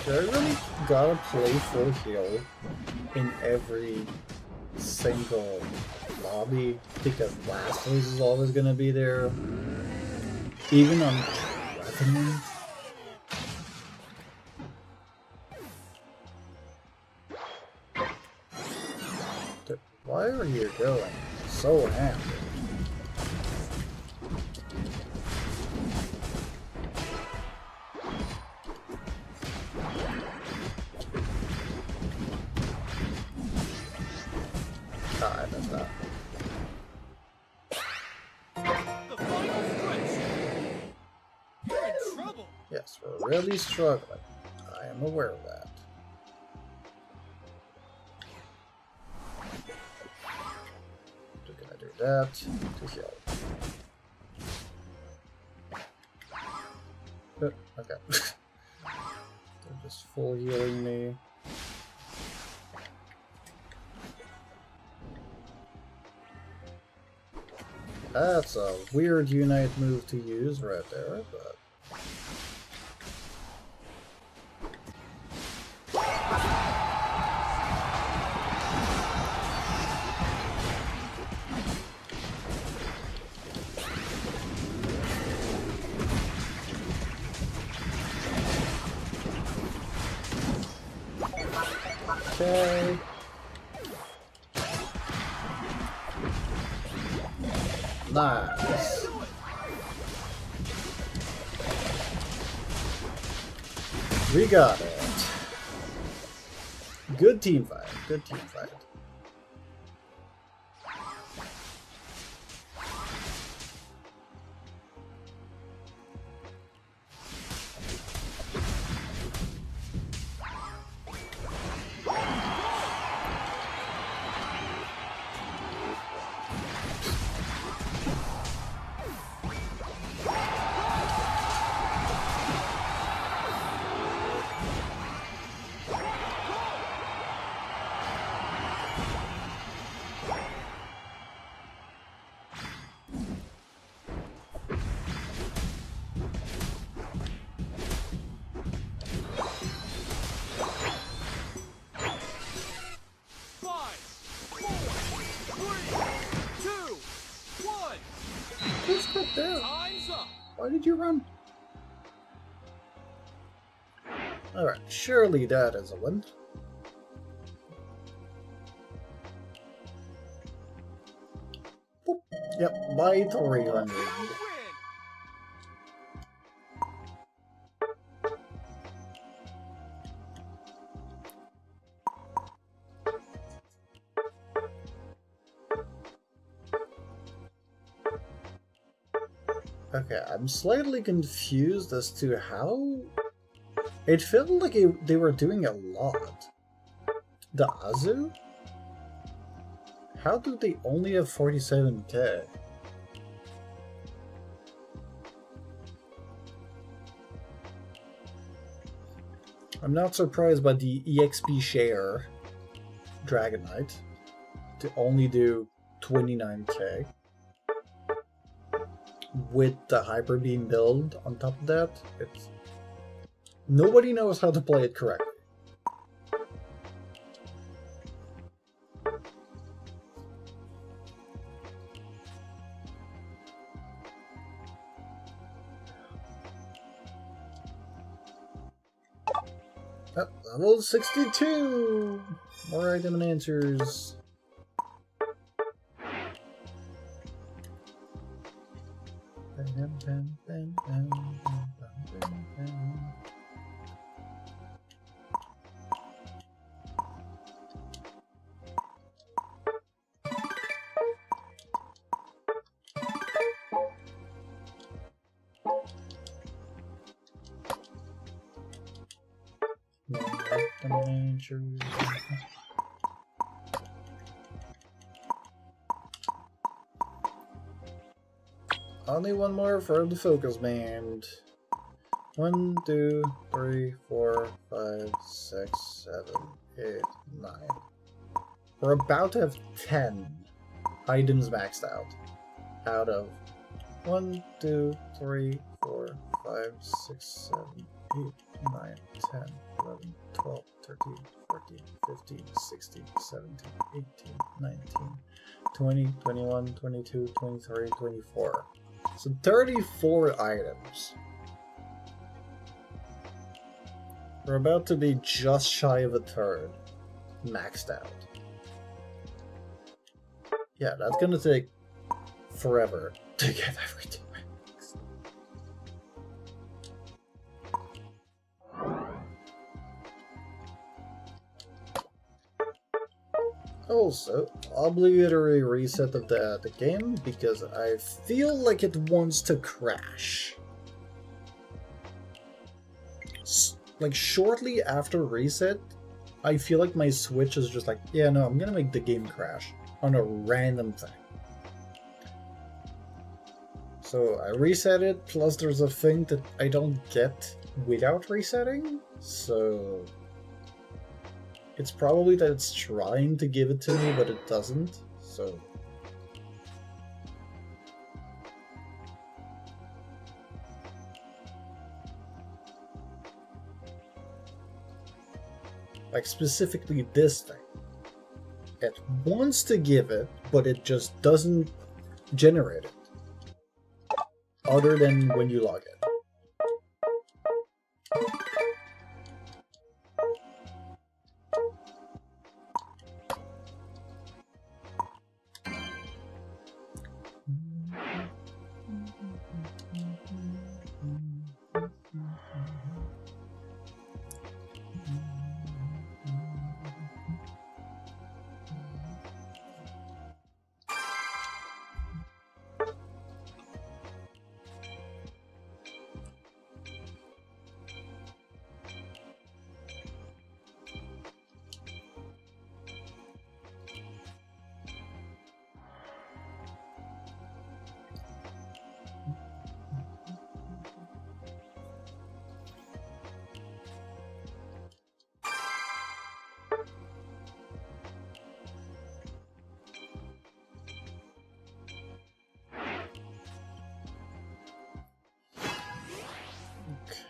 I really gotta play full heal in every single lobby because Blastoise is always gonna be there. Even on Revenant. Why are you going so hampered? I messed up. The final stretch. You're in trouble. Yes, we're really struggling. I am aware of that. We're gonna do that to heal. Okay. They're just full healing me. That's a weird Unite move to use right there, but... Okay. Nice. We got it. Good team fight. Good team fight. Time's up. Why did you run? Alright, surely that is a win. Boop. Yep, by 300. Win. Okay, I'm slightly confused as to how... It felt like they were doing a lot. The Azu? How do they only have 47k? I'm not surprised by the EXP share Dragonite to only do 29k. With the Hyper Beam build on top of that, it's Nobody knows how to play it correctly. Oh, level 62! More item and answers. Only one more for the focus band. 1, 2, 3, 4, 5, 6, 7, 8, 9. We're about to have 10 items maxed out. Out of 1, 2, 3, 4, 5, 6, 7, 8, 9, 10, 11, 12, 13, 14, 15, 16, 17, 18, 19, 20, 21, 22, 23, 24. So 34 items. We're about to be just shy of a third maxed out. Yeah, that's gonna take forever to get everything maxed. Also, obligatory reset of the game because I feel like it wants to crash. Like shortly after reset, I feel like my Switch is just like, yeah, no, I'm gonna make the game crash on a random thing. So I reset it, plus there's a thing that I don't get without resetting, so it's probably that it's trying to give it to me, but it doesn't, so... Like specifically this thing. It wants to give it, but it just doesn't generate it. Other than when you log in.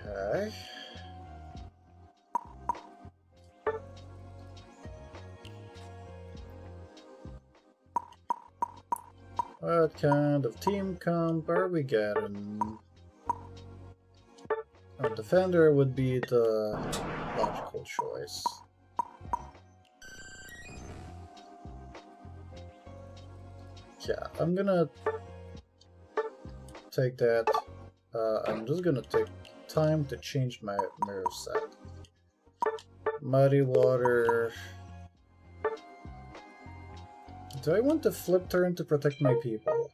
Okay. What kind of team comp are we getting? A defender would be the logical choice. Yeah, I'm gonna take that. I'm just gonna take time to change my moveset. Muddy Water. Do I want to flip turn to protect my people?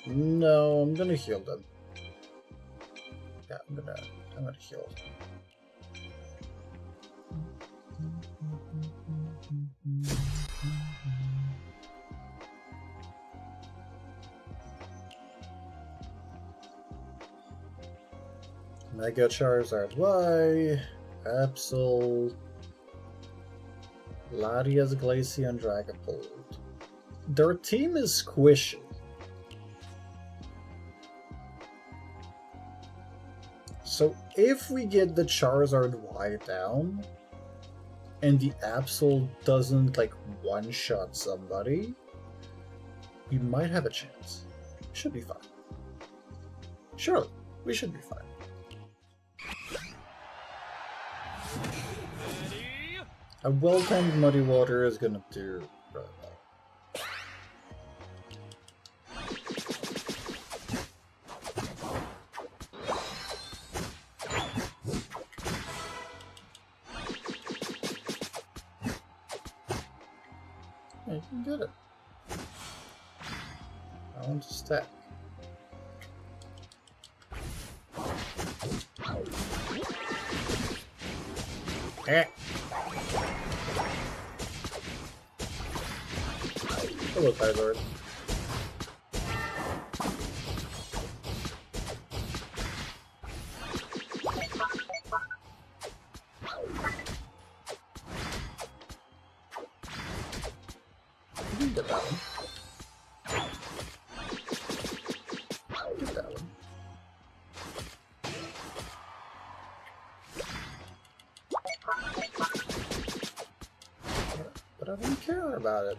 No, I'm gonna heal them. Yeah, I'm gonna heal. Mega Charizard Y, Absol, Latias, Glaceon, Dragapult. Their team is squishy. So if we get the Charizard Y down, and the Absol doesn't, like, one-shot somebody, we might have a chance. Should be fine. Surely, we should be fine. Ready? A well-timed Muddy Water is gonna do really well. Yeah, you can get it. I want to stack. Eh. Hello, Tyler. You can get that one. Get that one. But I don't care about it.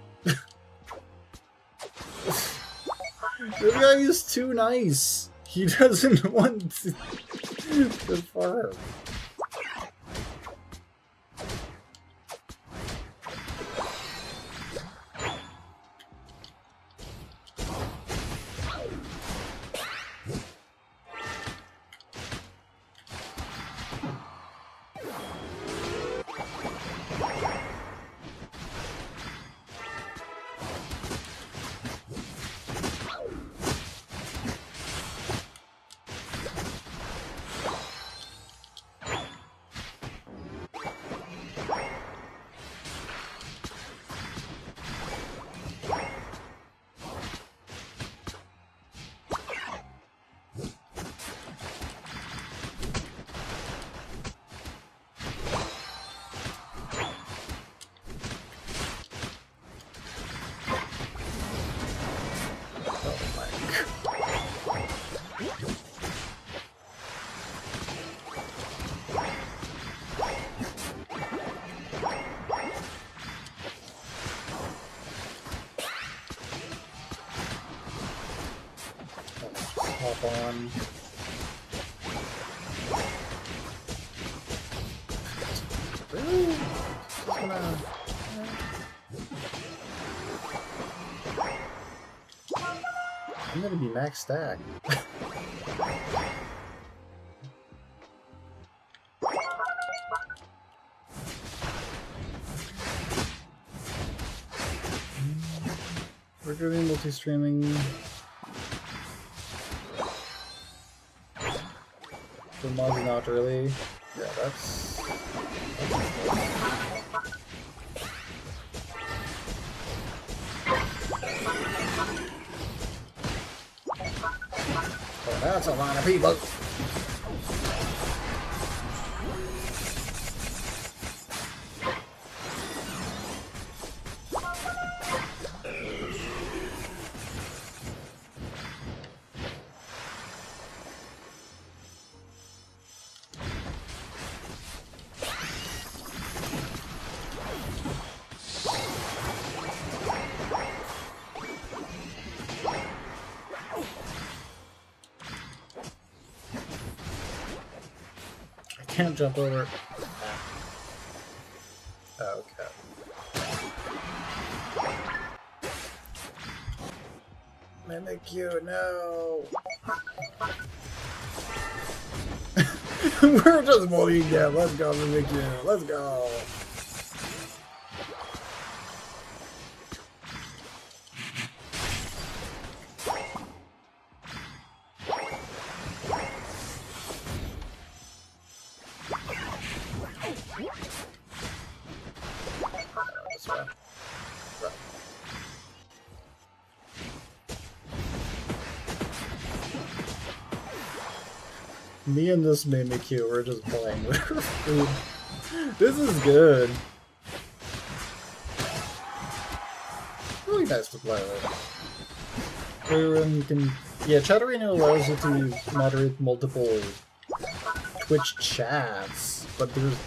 This guy is too nice. He doesn't want to farm. Hop on. Really? Just gonna... I'm gonna be max stack. We're doing multi-streaming. The mod's not really. Yeah, that's oh, that's a lot of people. Can't jump over it. Okay. Mimikyu, no! We're just moving down. Let's go, Mimikyu. Let's go. Me and this Mimikyu, we're just playing with her food. This is good. Really nice to play with. You can, yeah, Chatterino allows you to moderate multiple Twitch chats, but there's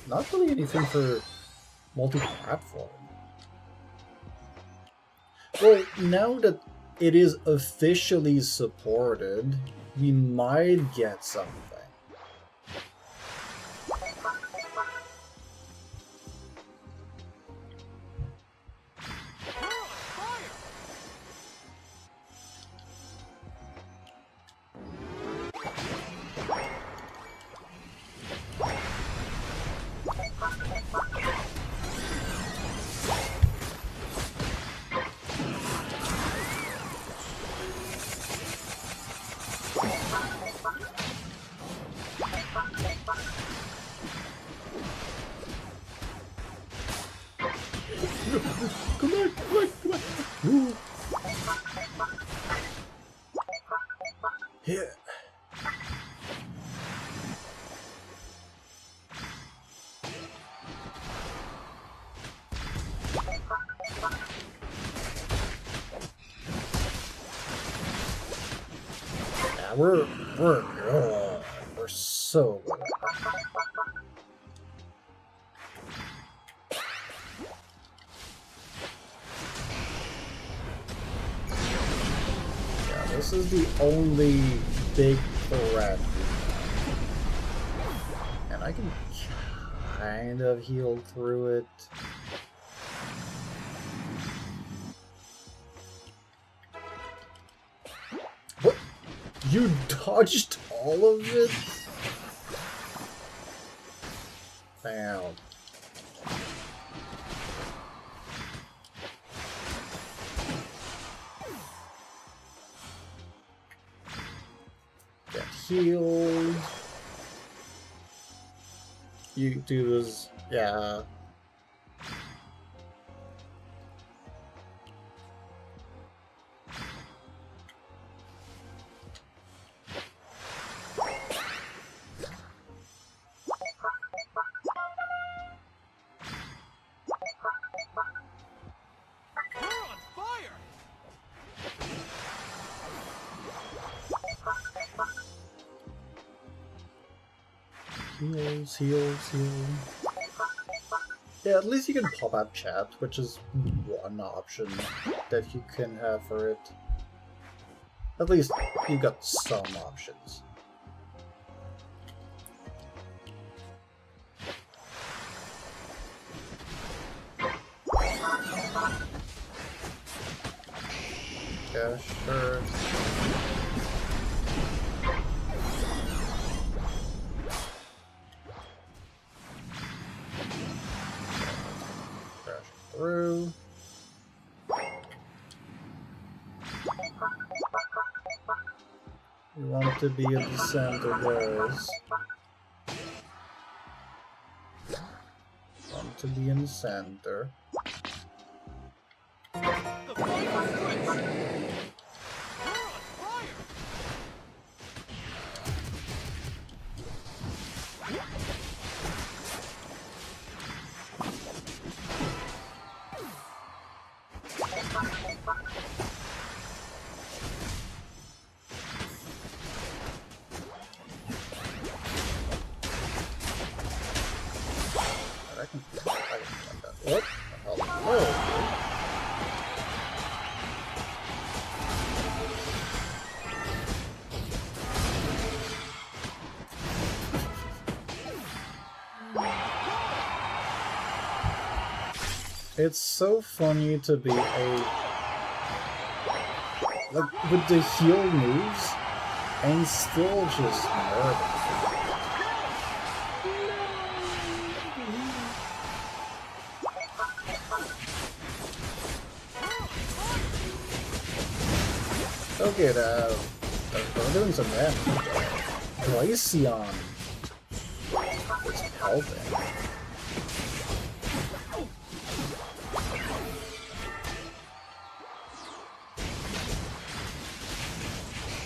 not really anything for multi-platform. Well, now that it is officially supported, we might get something. We're on fire! Come on, come on, come on. Ooh. Yeah. Yeah, we're good. We're so good. This is the only big threat. And I can kind of heal through it. What? You dodged all of it? Damn. Get healed. You do this, yeah. We're on fire! Heals, heals, heals. Yeah, at least you can pop up chat, which is one option that you can have for it. At least you got some options. Yeah, sure. Through. You want to be at the center, guys. Want to be in the center. The final stretch! We're on fire! I can get that. What? The hell? Oh. It's so funny to be a like with the heal moves and still just murder. Okay, we're doing some damage. Glaceon is helping.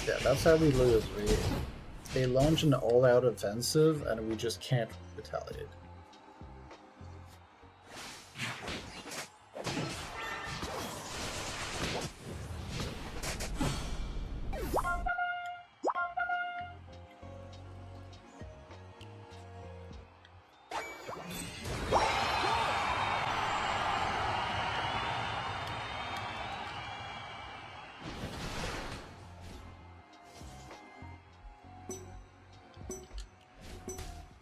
Yeah, that's how we lose. They launch an all-out offensive, and we just can't retaliate.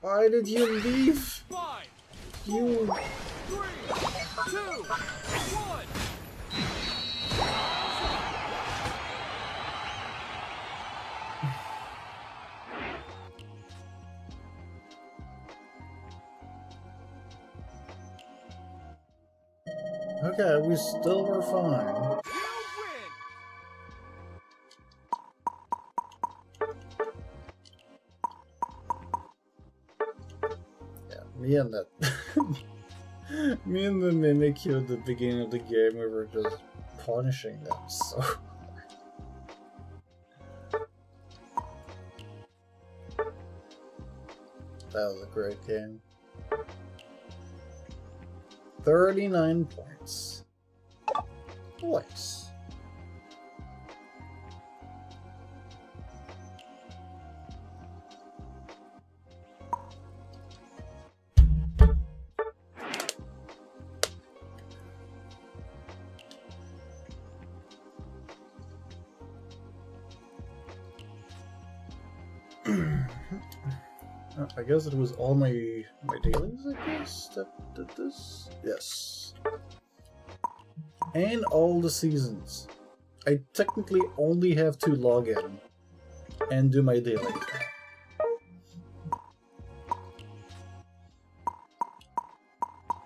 Why did you leave? 5, You... 3, 2, 1. Okay, we still were fine. You win. Yeah, me and that... me and the Mimikyu at the beginning of the game, we were just punishing them so... That was a great game. 39 points. Nice. I guess it was all my dailies, I guess, that did this? Yes. And all the seasons. I technically only have to log in and do my daily.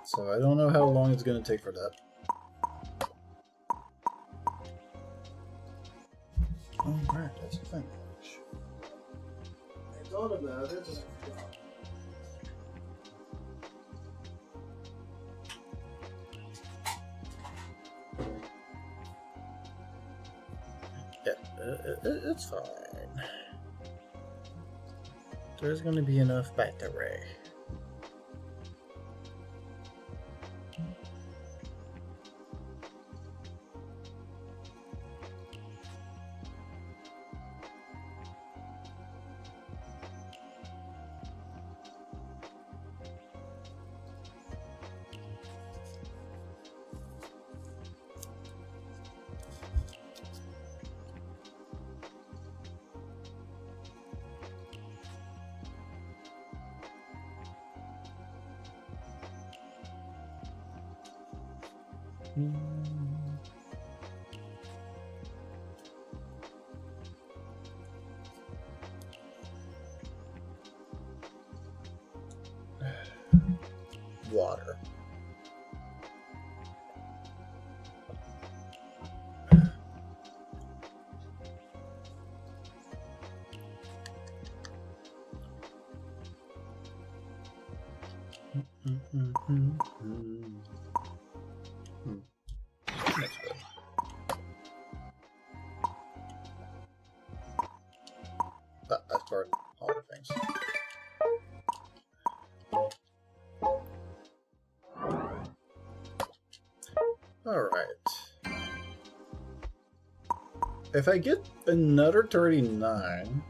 So I don't know how long it's gonna take for that. Oh, right, that's a thing. I thought about it and I forgot. Yeah, it's fine. There's gonna be enough battery. Water. That's good. That's part of all the things. Alright. If I get another 39...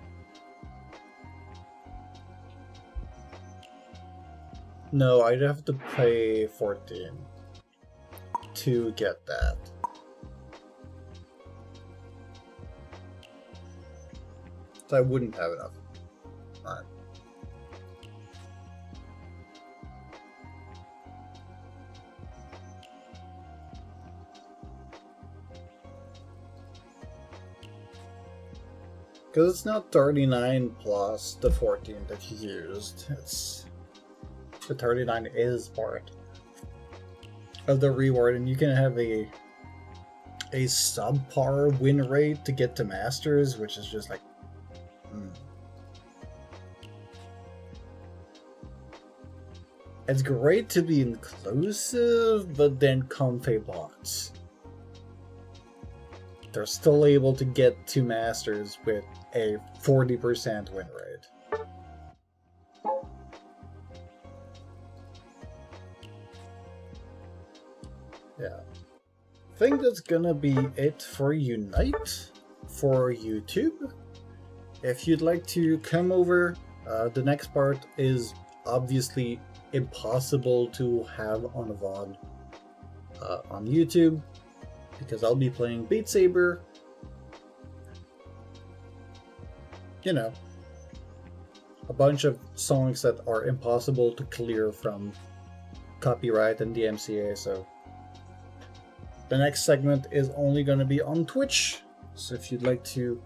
No, I'd have to pay 14 to get that. So I wouldn't have enough. Alright. Because it's not 39 plus the 14 that you used. It's the 39 is part of the reward, and you can have a subpar win rate to get to Masters, which is just like It's great to be inclusive, but then Comfey bots. They're still able to get to Masters with a 40% win rate. Yeah. I think that's gonna be it for Unite for YouTube. If you'd like to come over, the next part is obviously impossible to have on a VOD on YouTube, because I'll be playing Beat Saber. You know, a bunch of songs that are impossible to clear from copyright and DMCA, so the next segment is only going to be on Twitch. So if you'd like to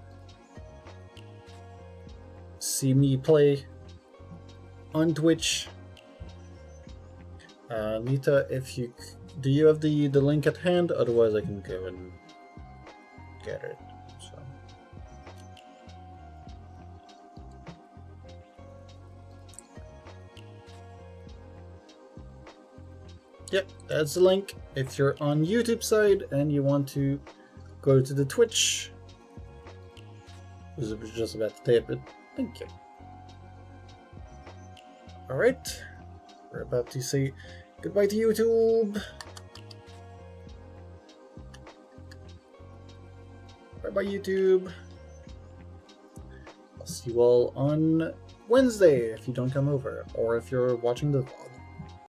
see me play on Twitch, Nita, if you do you have the link at hand? Otherwise, I can go and get it. So. Yep, that's the link. If you're on YouTube side and you want to go to the Twitch, I was just about to tape it. Thank you. Alright, we're about to say goodbye to YouTube. Bye bye, YouTube. I'll see you all on Wednesday if you don't come over, or if you're watching the vlog.